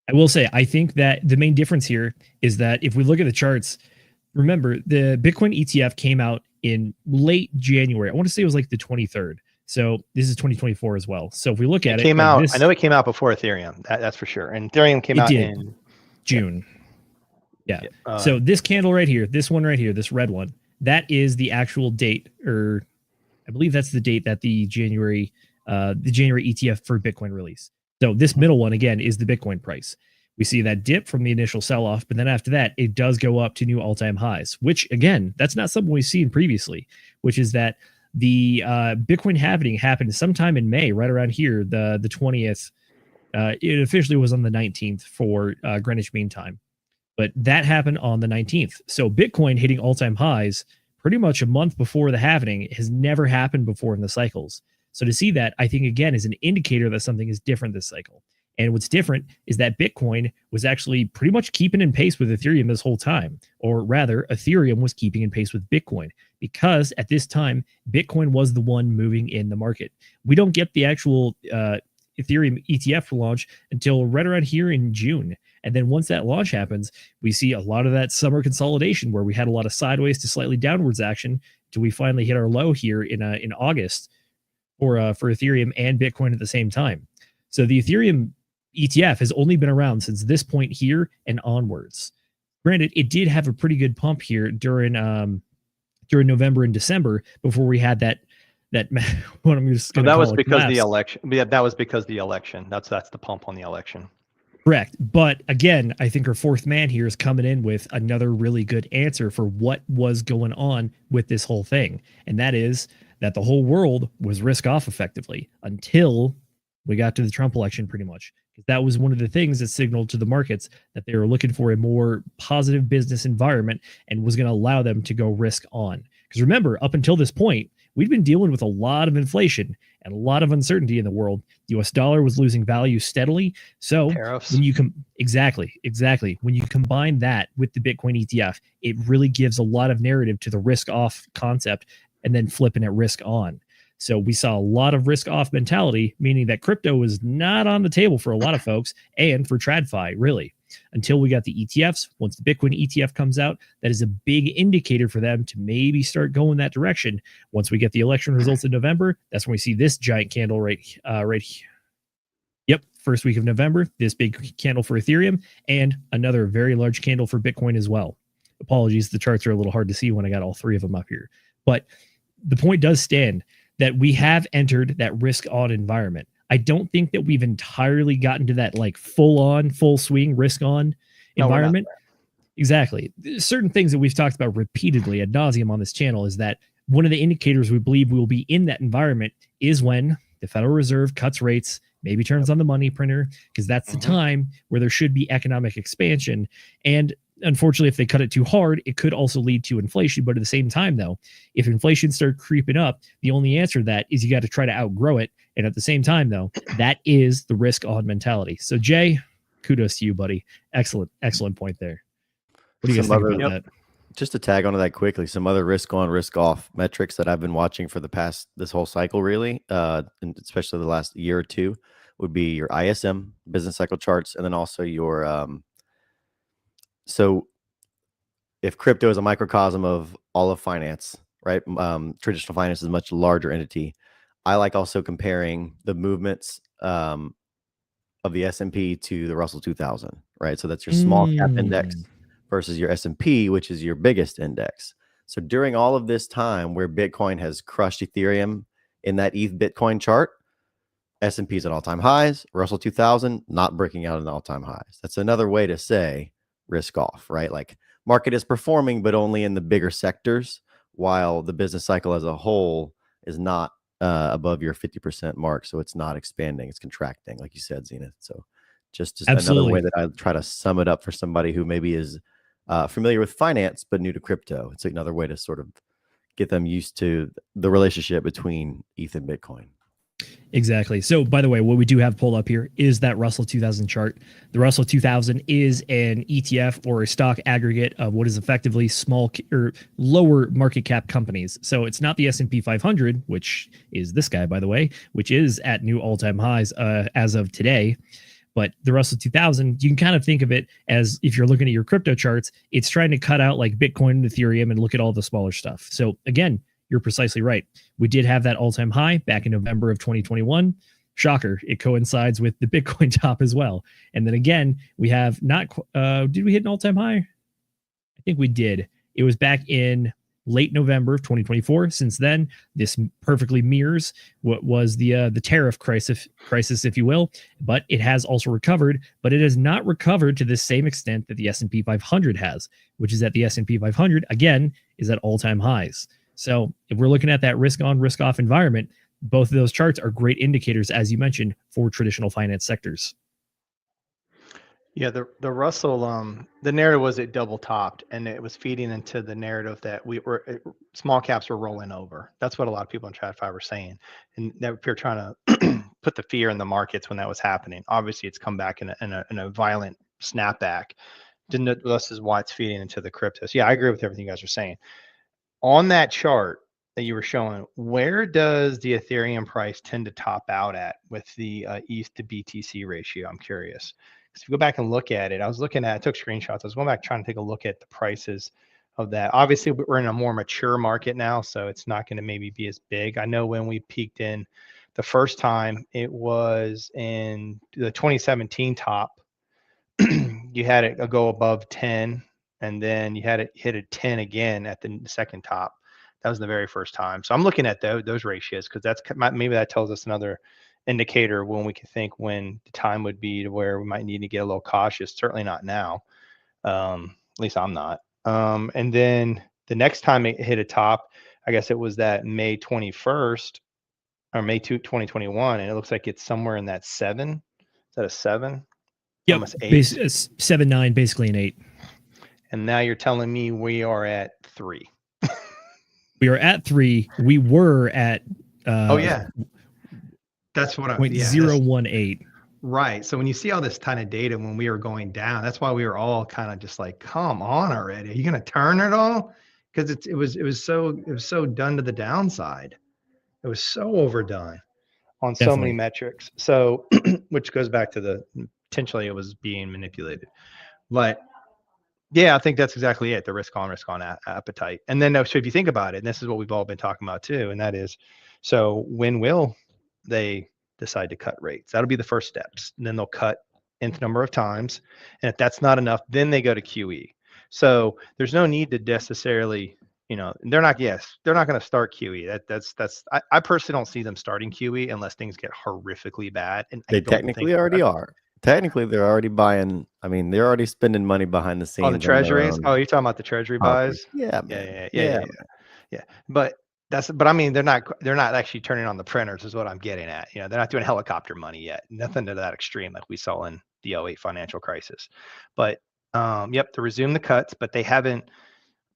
I will say, I think that the main difference here is that if we look at the charts, remember the Bitcoin ETF came out in late January. I want to say it was like the 23rd. So this is 2024 as well. So if we look at it, I know it came out before Ethereum. That's for sure. And Ethereum came out in June. Yeah. So this candle right here, this one right here, this red one, that is the actual date, or I believe that's the date that the January ETF for Bitcoin release. So this middle one, again, is the Bitcoin price. We see that dip from the initial sell-off, but then after that, it does go up to new all-time highs, which, again, that's not something we've seen previously, which is that the Bitcoin halving happened sometime in May, right around here, the 20th. It officially was on the 19th for Greenwich Mean Time. But that happened on the 19th. So Bitcoin hitting all-time highs pretty much a month before the halving has never happened before in the cycles. So to see that, I think, again, is an indicator that something is different this cycle. And what's different is that Bitcoin was actually pretty much keeping in pace with Ethereum this whole time. Or rather, Ethereum was keeping in pace with Bitcoin, because at this time, Bitcoin was the one moving in the market. We don't get the actual Ethereum ETF launch until right around here in June. And then once that launch happens, we see a lot of that summer consolidation where we had a lot of sideways to slightly downwards action till we finally hit our low here in August for Ethereum and Bitcoin at the same time. So the Ethereum ETF has only been around since this point here and onwards. Granted, it did have a pretty good pump here during November and December before we had that what I'm just going to that call was it because collapse. the election. Yeah, that was because the election. That's the pump on the election. Correct. But again, I think our fourth man here is coming in with another really good answer for what was going on with this whole thing. And that is that the whole world was risk off effectively until we got to the Trump election, pretty much. That was one of the things that signaled to the markets that they were looking for a more positive business environment and was going to allow them to go risk on. Because remember, up until this point, we've been dealing with a lot of inflation and a lot of uncertainty in the world. The US dollar was losing value steadily. So Tariffs. when you exactly. When you combine that with the Bitcoin ETF, it really gives a lot of narrative to the risk off concept and then flipping it risk on. So we saw a lot of risk off mentality, meaning that crypto was not on the table for a lot of folks and for TradFi, really, until we got the ETFs. Once the Bitcoin ETF comes out, that is a big indicator for them to maybe start going that direction. Once we get the election results in November, that's when we see this giant candle right here. Yep, first week of November, this big candle for Ethereum and another very large candle for Bitcoin as well. Apologies, the charts are a little hard to see when I got all three of them up here. But the point does stand that we have entered that risk-on environment. I don't think that we've entirely gotten to that like full-on, full-swing risk-on environment. Exactly. Certain things that we've talked about repeatedly ad nauseum on this channel is that one of the indicators we believe we will be in that environment is when the Federal Reserve cuts rates, maybe turns on the money printer, because that's the time where there should be economic expansion. And unfortunately, if they cut it too hard, it could also lead to inflation. But at the same time, though, if inflation starts creeping up, the only answer to that is you got to try to outgrow it. And at the same time, though, that is the risk on mentality. So, Jay, kudos to you, buddy. Excellent point there. What do you guys think about that? Just to tag onto that quickly, some other risk on, risk off metrics that I've been watching for this whole cycle, really, and especially the last year or two, would be your ISM business cycle charts, and then also your so if crypto is a microcosm of all of finance, right? Traditional finance is a much larger entity. I like also comparing the movements of the S&P to the Russell 2000, right? So that's your small cap index versus your S&P, which is your biggest index. So during all of this time where Bitcoin has crushed Ethereum in that ETH Bitcoin chart, S&P is at all-time highs, Russell 2000 not breaking out in all-time highs. That's another way to say risk off, right? Like market is performing, but only in the bigger sectors, while the business cycle as a whole is not above your 50% mark. So it's not expanding, it's contracting, like you said, Zenith. So just another way that I try to sum it up for somebody who maybe is familiar with finance, but new to crypto. It's another way to sort of get them used to the relationship between ETH and Bitcoin. Exactly. So, by the way, what we do have pulled up here is that Russell 2000 chart. The Russell 2000 is an ETF or a stock aggregate of what is effectively small or lower market cap companies. So it's not the S&P 500, which is this guy, by the way, which is at new all-time highs as of today. But the Russell 2000, you can kind of think of it as, if you're looking at your crypto charts, it's trying to cut out like Bitcoin and Ethereum and look at all the smaller stuff. So again, you're precisely right. We did have that all-time high back in November of 2021. Shocker, it coincides with the Bitcoin top as well. And then again, we have not, did we hit an all-time high? I think we did. It was back in late November of 2024. Since then, this perfectly mirrors what was the tariff crisis, if you will. But it has also recovered, but it has not recovered to the same extent that the S&P 500 has, which is that the S&P 500, again, is at all-time highs. So if we're looking at that risk on, risk off environment, both of those charts are great indicators, as you mentioned, for traditional finance sectors. Yeah, the Russell, the narrative was it double topped, and it was feeding into the narrative that small caps were rolling over. That's what a lot of people in TradFi were saying, and that we were trying to put the fear in the markets when that was happening. Obviously, it's come back in a violent snapback. This is why it's feeding into the cryptos. Yeah, I agree with everything you guys are saying. On that chart that you were showing, where does the Ethereum price tend to top out at with the ETH to BTC ratio? I'm curious. Because if you go back and look at it, I took screenshots. I was going back trying to take a look at the prices of that. Obviously, we're in a more mature market now, so it's not going to maybe be as big. I know when we peaked in the first time, it was in the 2017 top. You had it go above 10. And then you had it hit a 10 again at the second top. That was the very first time. So I'm looking at those ratios because maybe that tells us another indicator when we can think when the time would be to where we might need to get a little cautious. Certainly not now. At least I'm not. And then the next time it hit a top, I guess it was that May 21st or May 2021, and it looks like it's somewhere in that 7. Is that a 7? Yep, almost 8. 7, 9, basically an 8. And now you're telling me we are at 3. We are at 3. We were at oh yeah, that's what I'm 0.018. Right. So when you see all this kind of data when we were going down, that's why we were all kind of just like, come on already. Are you going to turn it all? Because it was so done to the downside. It was so overdone on so Definitely. many metrics. So, which goes back to the potentially it was being manipulated. But yeah, I think that's exactly it. The risk on appetite. And then, so if you think about it, and this is what we've all been talking about too, and that is, so when will they decide to cut rates? That'll be the first steps. And then they'll cut nth number of times. And if that's not enough, then they go to QE. So there's no need to necessarily, they're not going to start QE. I personally don't see them starting QE unless things get horrifically bad. And They technically already are. Technically, they're already buying. I mean, they're already spending money behind the scenes. On the treasuries? Oh, you're talking about the treasury buys? Yeah, man. Yeah. But I mean, they're not actually turning on the printers is what I'm getting at. They're not doing helicopter money yet. Nothing to that extreme like we saw in the 08 financial crisis. But to resume the cuts, but they haven't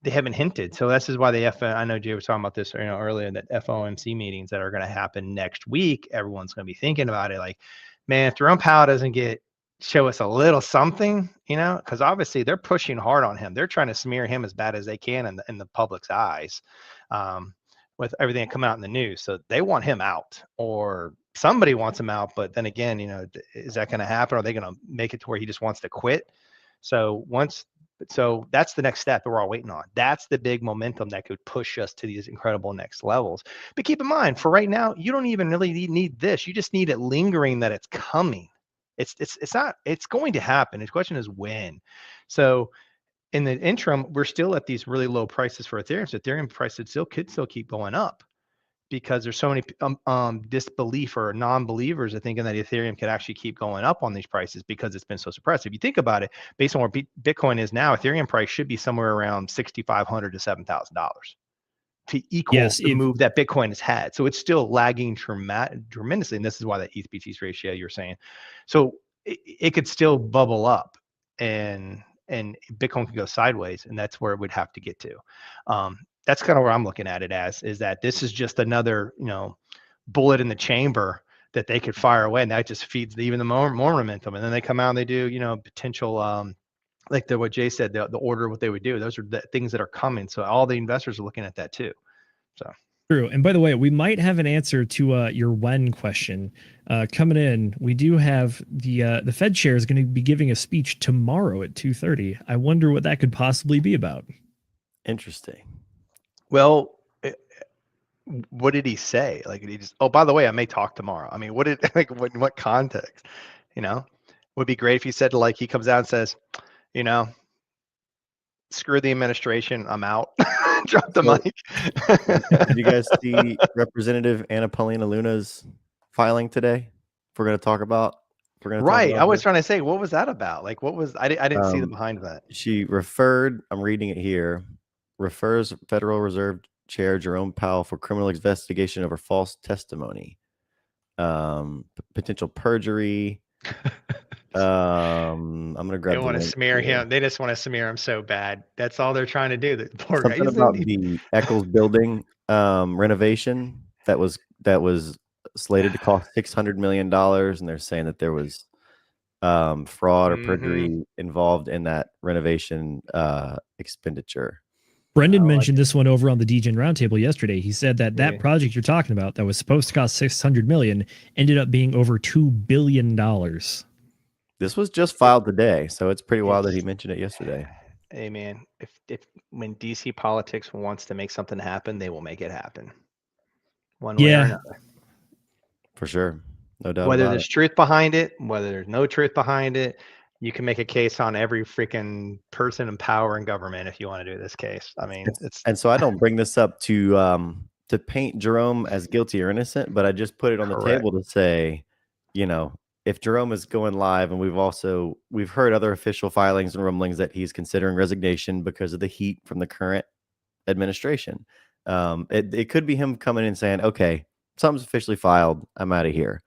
hinted. So this is why I know Jay was talking about this earlier, that FOMC meetings that are going to happen next week. Everyone's going to be thinking about it like, man, if Jerome Powell doesn't show us a little something, because obviously they're pushing hard on him. They're trying to smear him as bad as they can in the public's eyes, with everything coming out in the news. So they want him out, or somebody wants him out. But then again, is that going to happen? Are they going to make it to where he just wants to quit? So that's the next step that we're all waiting on. That's the big momentum that could push us to these incredible next levels. But keep in mind, for right now, you don't even really need this. You just need it lingering that it's coming. It's going to happen. The question is when. So in the interim, we're still at these really low prices for Ethereum. So Ethereum prices could still keep going up, because there's so many disbelief or non-believers are thinking that Ethereum could actually keep going up on these prices because it's been so suppressed. If you think about it, based on where Bitcoin is now, Ethereum price should be somewhere around $6,500 to $7,000 to equal the move that Bitcoin has had. So it's still lagging tremendously. And this is why that ETH-BTC ratio you're saying. So it could still bubble up and Bitcoin could go sideways, and that's where it would have to get to. That's kind of where I'm looking at it as, is that this is just another, bullet in the chamber that they could fire away, and that just feeds even the more momentum. And then they come out and they do, potential, like what Jay said, the order of what they would do. Those are the things that are coming. So all the investors are looking at that too. So true. And by the way, we might have an answer to your when question coming in. We do have the Fed chair is going to be giving a speech tomorrow at 2:30. I wonder what that could possibly be about. Interesting. Well, what did he say? Like, did he just, oh, by the way, I may talk tomorrow. I mean, what context, would be great if he said, like, he comes out and says, screw the administration, I'm out. Drop the mic. Did you guys see Representative Anna Paulina Luna's filing today? We're going to talk about. Right. I was trying to say, what was that about? Like, what was, I didn't see the behind that. She referred, I'm reading it here, refers Federal Reserve Chair Jerome Powell for criminal investigation over false testimony, potential perjury. I'm gonna grab. They want to smear him. They just want to smear him so bad. That's all they're trying to do. The poor Something guy. about the Eccles building renovation that was slated to cost $600 million, and they're saying that there was fraud or perjury involved in that renovation expenditure. Brendan mentioned this one over on the DGen Roundtable yesterday. He said that project you're talking about that was supposed to cost $600 million ended up being over $2 billion. This was just filed today, so it's pretty wild that he mentioned it yesterday. Hey man, if when DC politics wants to make something happen, they will make it happen. One way or another. For sure. No doubt. Whether there's truth behind it, whether there's no truth behind it, you can make a case on every freaking person in power in government if you want to do this case. I mean, and so I don't bring this up to paint Jerome as guilty or innocent, but I just put it on the table to say, if Jerome is going live, and we've heard other official filings and rumblings that he's considering resignation because of the heat from the current administration. It could be him coming in saying, okay, something's officially filed, I'm out of here.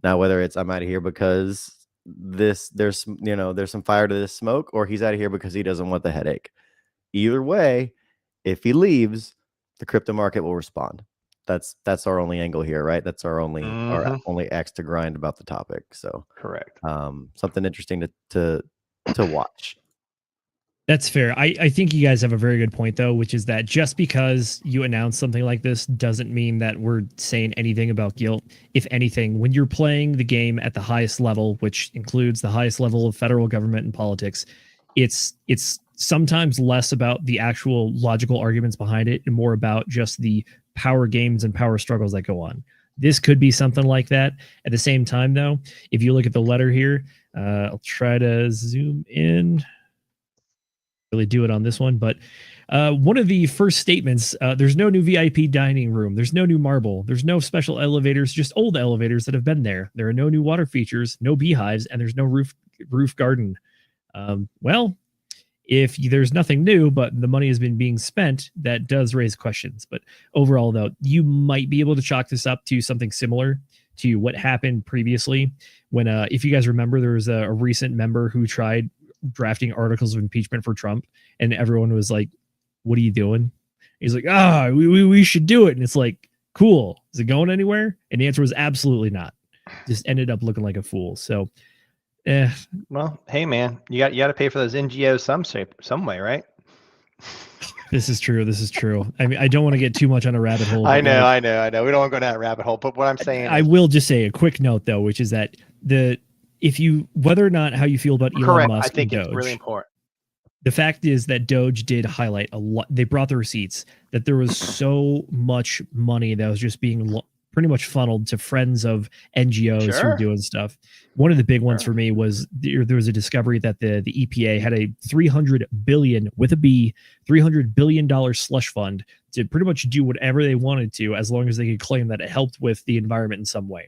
Now, whether it's I'm out of here because there's some fire to this smoke, or he's out of here because he doesn't want the headache. Either way, if he leaves, the crypto market will respond. That's our only angle here, right? That's our only axe to grind about the topic. So correct. Something interesting to watch. That's fair. I think you guys have a very good point, though, which is that just because you announce something like this doesn't mean that we're saying anything about guilt. If anything, when you're playing the game at the highest level, which includes the highest level of federal government and politics, it's sometimes less about the actual logical arguments behind it and more about just the power games and power struggles that go on. This could be something like that. At the same time, though, if you look at the letter here, I'll try to zoom in. Really do it on this one, but one of the first statements, there's no new VIP dining room, there's no new marble, there's no special elevators, just old elevators that have been there. There are no new water features, no beehives, and there's no roof garden. Well, if there's nothing new, but the money has been being spent, that does raise questions. But overall, though, you might be able to chalk this up to something similar to what happened previously when, if you guys remember, there was a recent member who tried drafting articles of impeachment for Trump, and everyone was like, "What are you doing?" He's like, we should do it." And it's like, cool. Is it going anywhere? And the answer was absolutely not. Just ended up looking like a fool. So, well, hey man, you got to pay for those NGOs some way, right? This is true. This is true. I mean, I don't want to get too much on a rabbit hole. I know. We don't want to go down that rabbit hole. But what I'm saying, I will just say a quick note though, which is that whether or not how you feel about Elon Musk, I think and Doge, it's really important. The fact is that Doge did highlight a lot. They brought the receipts that there was so much money that was just being pretty much funneled to friends of NGOs who were doing stuff. One of the big ones for me was there was a discovery that the EPA had a $300 billion $300 billion slush fund to pretty much do whatever they wanted to, as long as they could claim that it helped with the environment in some way.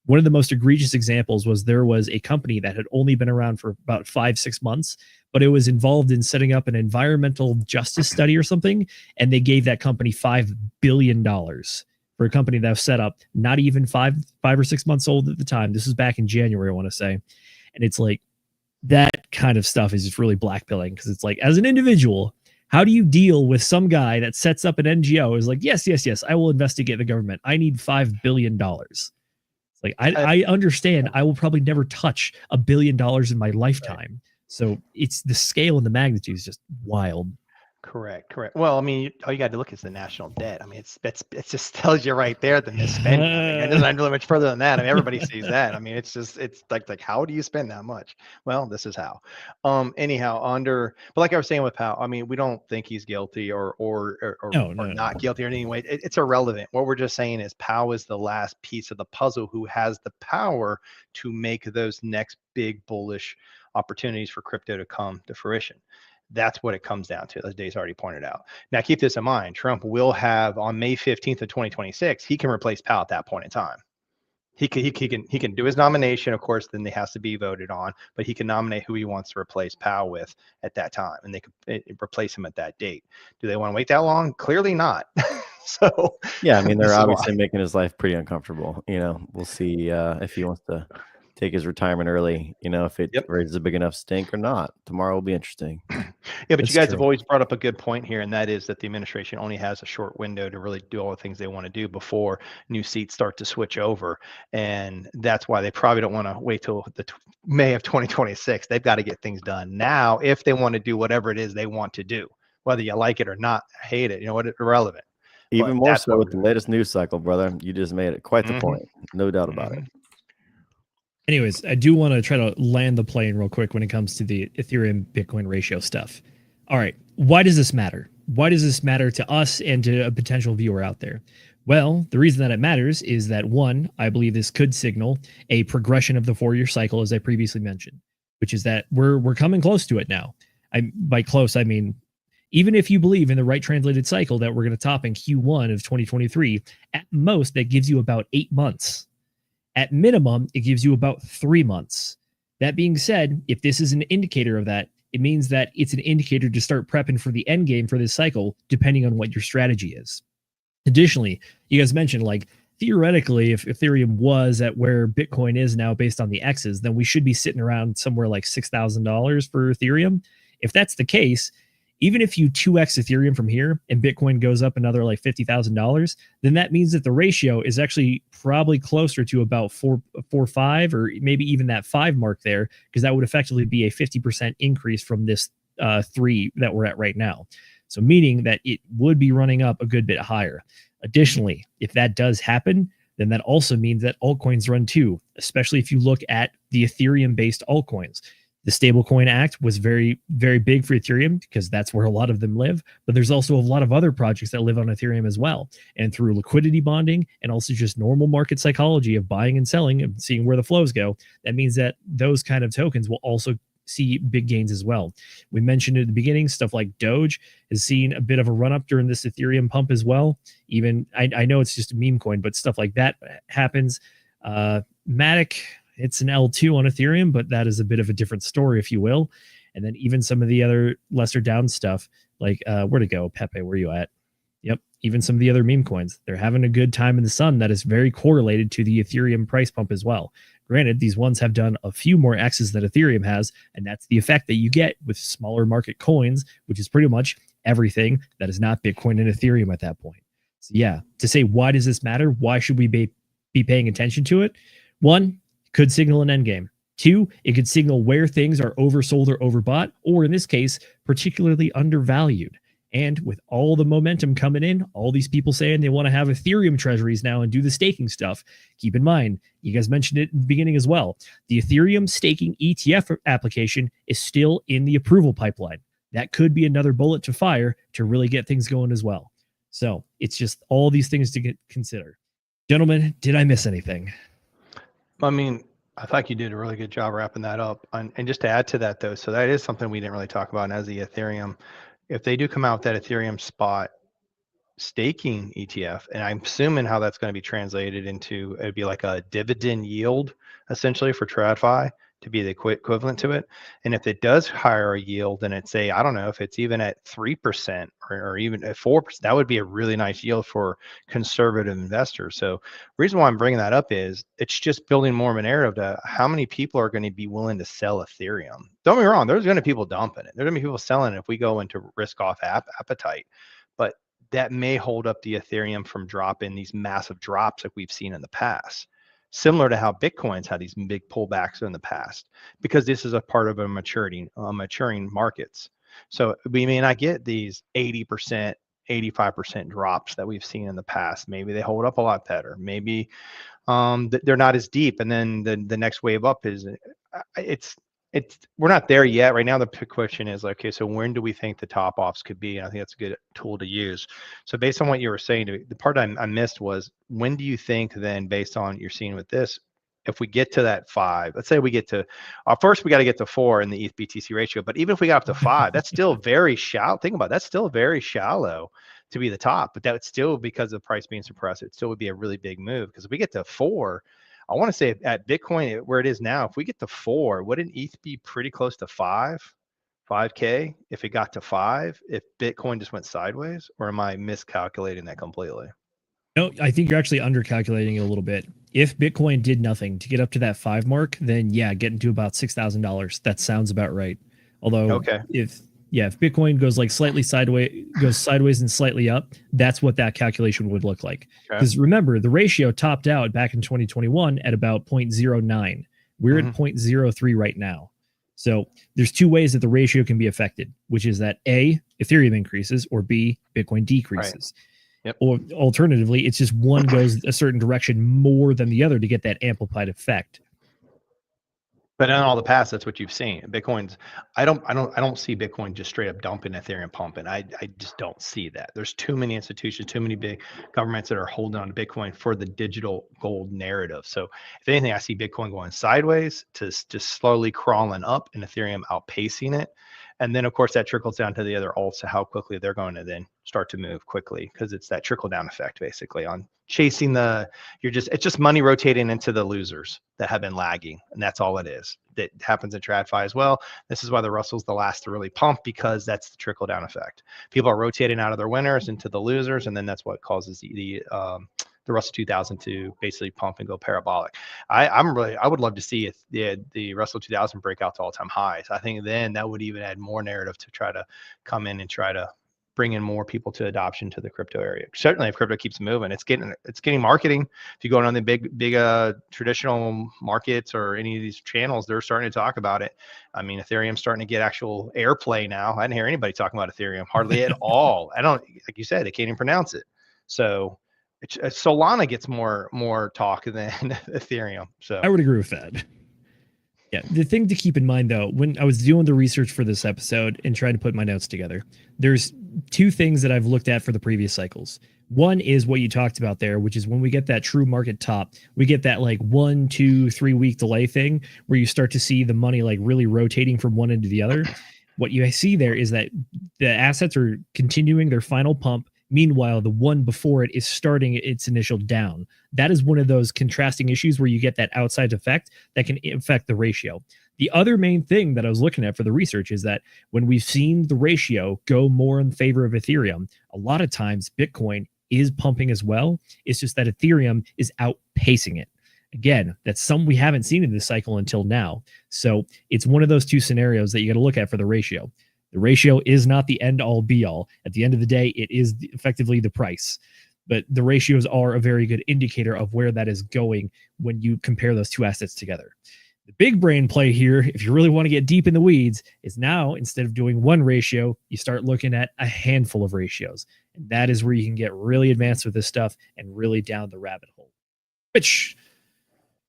One of the most egregious examples was there was a company that had only been around for about 5-6 months, but it was involved in setting up an environmental justice study or something. And they gave that company $5 billion for a company that was set up, not even five or 6 months old at the time. This was back in January, I want to say. And it's like, that kind of stuff is just really blackpilling, because it's like, as an individual, how do you deal with some guy that sets up an NGO is like, yes, I will investigate the government. I need $5 billion. Like, I understand I will probably never touch $1 billion in my lifetime. Right. So it's the scale and the magnitude is just wild. Correct. Well, I mean, all you got to look is the national debt. I mean, it just tells you right there the misspending. I mean, it doesn't really much further than that. I mean, everybody sees that. I mean, it's like how do you spend that much? Well, this is how. Anyhow, but like I was saying with Powell, I mean, we don't think he's guilty or not guilty or anyway. It's irrelevant. What we're just saying is Powell is the last piece of the puzzle who has the power to make those next big bullish opportunities for crypto to come to fruition. That's what it comes down to, as Dave's already pointed out. Now, keep this in mind. Trump will have, on May 15th of 2026, he can replace Powell at that point in time. He can do his nomination. Of course, then they has to be voted on, but he can nominate who he wants to replace Powell with at that time, and they could replace him at that date. Do they want to wait that long? Clearly not. So yeah, I mean, they're obviously making his life pretty uncomfortable. You know, we'll see if he wants to take his retirement early, you know, if it raises a big enough stink or not. Tomorrow will be interesting. Yeah, but you guys have always brought up a good point here, and that is that the administration only has a short window to really do all the things they want to do before new seats start to switch over. And that's why they probably don't want to wait till the May of 2026. They've got to get things done now if they want to do whatever it is they want to do, whether you like it or not, hate it, you know what, irrelevant. Even more so with the latest news cycle, brother. You just made it quite the point. No doubt about it. Anyways, I do want to try to land the plane real quick when it comes to the Ethereum Bitcoin ratio stuff. All right. Why does this matter? Why does this matter to us and to a potential viewer out there? Well, the reason that it matters is that, one, I believe this could signal a progression of the 4-year cycle, as I previously mentioned, which is that we're coming close to it now. By close, I mean, even if you believe in the right translated cycle that we're going to top in Q1 of 2023, at most, that gives you about 8 months. At minimum, it gives you about 3 months. That being said, if this is an indicator of that, it means that it's an indicator to start prepping for the end game for this cycle, depending on what your strategy is. Additionally, you guys mentioned, like, theoretically, if Ethereum was at where Bitcoin is now based on the X's, then we should be sitting around somewhere like $6,000 for Ethereum. If that's the case, even if you 2x Ethereum from here and Bitcoin goes up another like $50,000, then that means that the ratio is actually probably closer to about 4.5 or maybe even that 5 mark there, because that would effectively be a 50% increase from this 0.3 that we're at right now. So meaning that it would be running up a good bit higher. Additionally, if that does happen, then that also means that altcoins run too, especially if you look at the Ethereum-based altcoins. The Stablecoin Act was very, very big for Ethereum because that's where a lot of them live. But there's also a lot of other projects that live on Ethereum as well. And through liquidity bonding and also just normal market psychology of buying and selling and seeing where the flows go, that means that those kind of tokens will also see big gains as well. We mentioned at the beginning, stuff like Doge has seen a bit of a run up during this Ethereum pump as well. Even I know it's just a meme coin, but stuff like that happens. Matic, it's an L2 on Ethereum, but that is a bit of a different story, if you will. And then even some of the other lesser down stuff, like where to go, Pepe, where are you at? Yep, even some of the other meme coins, they're having a good time in the sun. That is very correlated to the Ethereum price pump as well. Granted, these ones have done a few more X's than Ethereum has, and that's the effect that you get with smaller market coins, which is pretty much everything that is not Bitcoin and Ethereum at that point. So yeah, to say, why does this matter? Why should we be paying attention to it? One, could signal an endgame. Two, it could signal where things are oversold or overbought, or in this case, particularly undervalued. And with all the momentum coming in, all these people saying they want to have Ethereum treasuries now and do the staking stuff, keep in mind, you guys mentioned it in the beginning as well, the Ethereum staking ETF application is still in the approval pipeline. That could be another bullet to fire to really get things going as well. So it's just all these things to consider. Gentlemen, did I miss anything? I mean, I thought you did a really good job wrapping that up. And just to add to that, though, so that is something we didn't really talk about. And as the Ethereum, if they do come out with that Ethereum spot staking ETF, and I'm assuming how that's going to be translated into, it'd be like a dividend yield essentially for TradFi to be the equivalent to it. And if it does hire a yield, then it's I don't know if it's even at 3% or even at 4%, that would be a really nice yield for conservative investors. So reason why I'm bringing that up is it's just building more of a narrative to how many people are going to be willing to sell Ethereum. Don't get me wrong, there's going to be people dumping it. There's going to be people selling it if we go into risk off appetite, but that may hold up the Ethereum from dropping these massive drops like we've seen in the past. Similar to how Bitcoin's had these big pullbacks in the past, because this is a part of a maturing markets. So we may not get these 80%, 85% drops that we've seen in the past. Maybe they hold up a lot better. Maybe they're not as deep. And then the next wave up is we're not there yet. Right now, the question is, okay, so when do we think the top offs could be? And I think that's a good tool to use. So based on what you were saying, the part I missed was, when do you think then, based on what you're seeing with this, if we get to that 5, let's say we get to, first we got to get to 4 in the ETH BTC ratio, but even if we got up to 5, that's still very shallow. Think about it, that's still very shallow to be the top, but that would still, because of price being suppressed, it still would be a really big move. Because if we get to 4, I want to say at Bitcoin, where it is now, if we get to 4, wouldn't ETH be pretty close to 5K if it got to 5, if Bitcoin just went sideways? Or am I miscalculating that completely? No, I think you're actually undercalculating it a little bit. If Bitcoin did nothing to get up to that 5 mark, then yeah, getting to about $6,000. That sounds about right. Although okay. if Bitcoin goes like slightly sideways and slightly up, that's what that calculation would look like. Because remember, the ratio topped out back in 2021 at about 0.09. We're at 0.03 right now. So there's 2 ways that the ratio can be affected, which is that A, Ethereum increases, or B, Bitcoin decreases. Right. Yep. Or alternatively, it's just one goes a certain direction more than the other to get that amplified effect. But in all the past, that's what you've seen. Bitcoin's, I don't see Bitcoin just straight up dumping, Ethereum pumping. I just don't see that. There's too many institutions, too many big governments that are holding on to Bitcoin for the digital gold narrative. So if anything, I see Bitcoin going sideways to just slowly crawling up, and Ethereum outpacing it. And then, of course, that trickles down to the other alts, to how quickly they're going to then start to move quickly, because it's that trickle down effect basically on chasing it's just money rotating into the losers that have been lagging. And that's all it is. That happens in TradFi as well. This is why the Russell's the last to really pump, because that's the trickle down effect. People are rotating out of their winners into the losers, and then that's what causes the Russell 2000 to basically pump and go parabolic. I would love to see the Russell 2000 break out to all-time highs. I think then that would even add more narrative to try to come in and try to bringing more people to adoption to the crypto area. Certainly, if crypto keeps moving, it's getting marketing. If you go on the big traditional markets or any of these channels, they're starting to talk about it. I mean, Ethereum's starting to get actual airplay now. I didn't hear anybody talking about Ethereum hardly at all. I don't, like you said, they can't even pronounce it. So Solana gets more talk than Ethereum. So I would agree with that. Yeah, the thing to keep in mind though, when I was doing the research for this episode and trying to put my notes together, there's two things that I've looked at for the previous cycles. One is what you talked about there, which is when we get that true market top, we get that like 1, 2, 3 week delay thing where you start to see the money like really rotating from one end to the other. What you see there is that the assets are continuing their final pump. Meanwhile, the one before it is starting its initial down. That is one of those contrasting issues where you get that outside effect that can affect the ratio. The other main thing that I was looking at for the research is that when we've seen the ratio go more in favor of Ethereum, a lot of times Bitcoin is pumping as well. It's just that Ethereum is outpacing it. Again, that's something we haven't seen in this cycle until now. So it's one of those two scenarios that you got to look at for the ratio. The ratio is not the end all be all. At the end of the day, it is effectively the price. But the ratios are a very good indicator of where that is going when you compare those two assets together. The big brain play here, if you really want to get deep in the weeds, is now instead of doing one ratio, you start looking at a handful of ratios. And that is where you can get really advanced with this stuff and really down the rabbit hole. Which,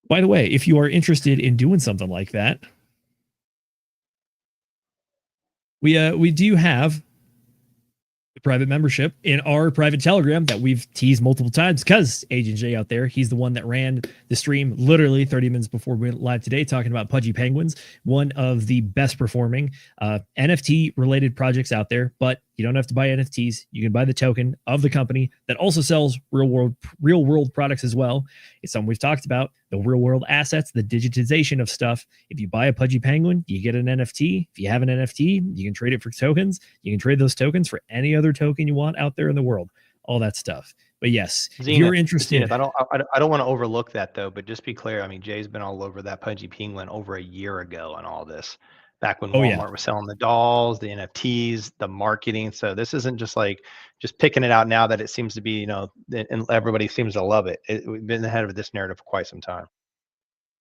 by the way, if you are interested in doing something like that, we do have the private membership in our private Telegram that we've teased multiple times because Agent J out there, he's the one that ran the stream literally 30 minutes before we went live today talking about Pudgy Penguins, one of the best performing NFT related projects out there. But you don't have to buy NFTs. You can buy the token of the company that also sells real world products as well. It's something we've talked about, the real world assets, the digitization of stuff. If you buy a Pudgy Penguin, you get an NFT. If you have an NFT, you can trade it for tokens. You can trade those tokens for any other token you want out there in the world, all that stuff. But yes, Zenith, if you're interested. Zenith, I don't want to overlook that though, but just be clear. I mean, Jay's been all over that Pudgy Penguin over a year ago on all this. Back when Walmart was selling the dolls, the NFTs, the marketing. So this isn't just like just picking it out now that it seems to be, you know, and everybody seems to love it. We've been ahead of this narrative for quite some time.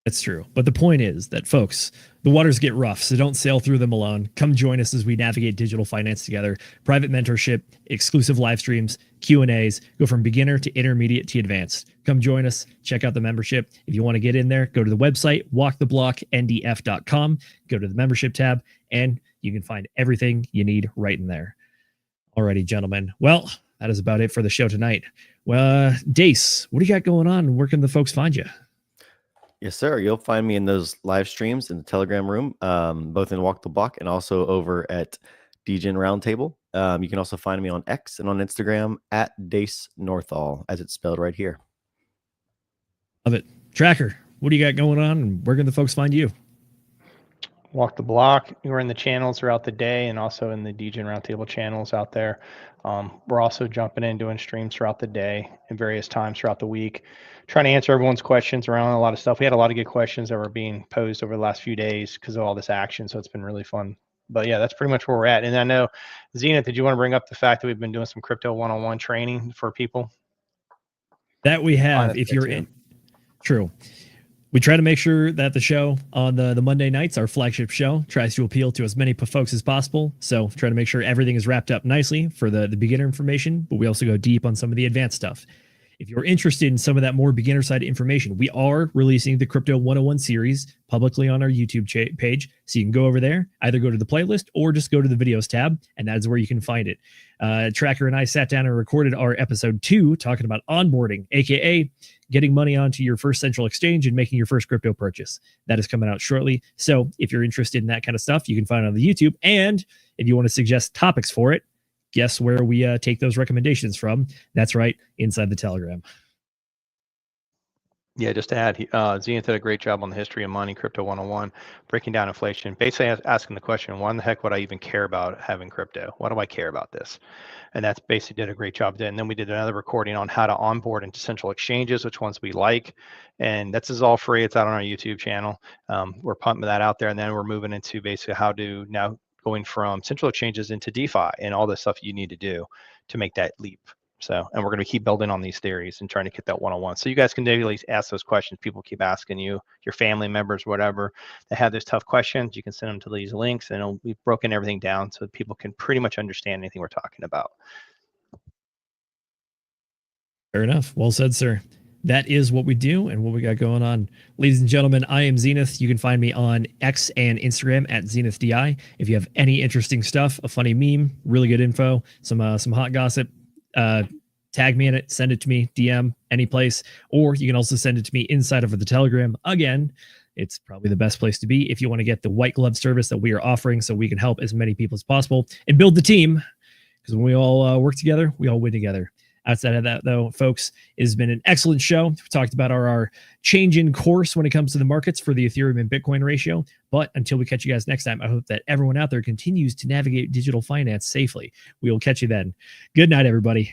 That's true. But the point is that, folks, the waters get rough, so don't sail through them alone. Come join us as we navigate digital finance together. Private mentorship, exclusive live streams, Q&As, go from beginner to intermediate to advanced. Come join us. Check out the membership. If you want to get in there, go to the website, walktheblockndf.com, go to the membership tab, and you can find everything you need right in there. Alrighty, gentlemen. Well, that is about it for the show tonight. Well, Dace, what do you got going on? Where can the folks find you? Yes, sir. You'll find me in those live streams in the Telegram room, both in Walk the Block and also over at DGen Roundtable. You can also find me on X and on Instagram at Dace Northall, as it's spelled right here. Love it. Tracker, what do you got going on, and where can the folks find you? Walk the Block. We're in the channels throughout the day and also in the DGen Roundtable channels out there. We're also jumping in doing streams throughout the day and various times throughout the week, trying to answer everyone's questions around a lot of stuff. We had a lot of good questions that were being posed over the last few days because of all this action. So it's been really fun. But yeah, that's pretty much where we're at. And I know, Zenith, did you want to bring up the fact that we've been doing some crypto one-on-one training for people? That we have, if you're in. True. We try to make sure that the show on the Monday nights, our flagship show, tries to appeal to as many folks as possible. So try to make sure everything is wrapped up nicely for the beginner information, but we also go deep on some of the advanced stuff. If you're interested in some of that more beginner side information, we are releasing the Crypto 101 series publicly on our YouTube page. So you can go over there, either go to the playlist or just go to the videos tab, and that's where you can find it. Tracker and I sat down and recorded our episode 2 talking about onboarding, aka getting money onto your first central exchange and making your first crypto purchase. That is coming out shortly. So if you're interested in that kind of stuff, you can find it on the YouTube. And if you want to suggest topics for it, guess where we take those recommendations from? That's right, inside the Telegram. Yeah, just to add, Zenith did a great job on the history of money, Crypto 101, breaking down inflation, basically asking the question, why in the heck would I even care about having crypto? Why do I care about this? And that's basically did a great job there. And then we did another recording on how to onboard into central exchanges, which ones we like. And that's all free. It's out on our YouTube channel. We're pumping that out there. And then we're moving into basically how to now going from central exchanges into DeFi and all the stuff you need to do to make that leap. So, and we're going to keep building on these theories and trying to get that one-on-one. So you guys can daily ask those questions. People keep asking you, your family members, whatever, that have those tough questions. You can send them to these links, and we've broken everything down so that people can pretty much understand anything we're talking about. Fair enough. Well said, sir. That is what we do and what we got going on. Ladies and gentlemen, I am Zenith. You can find me on X and Instagram at ZenithDI. If you have any interesting stuff, a funny meme, really good info, some hot gossip, tag me in it, send it to me, DM, any place, or you can also send it to me inside of the Telegram. Again, it's probably the best place to be if you want to get the white glove service that we are offering so we can help as many people as possible and build the team, because when we all work together, we all win together. Outside of that, though, folks, it has been an excellent show. We talked about our change in course when it comes to the markets for the Ethereum and Bitcoin ratio. But until we catch you guys next time, I hope that everyone out there continues to navigate digital finance safely. We will catch you then. Good night, everybody.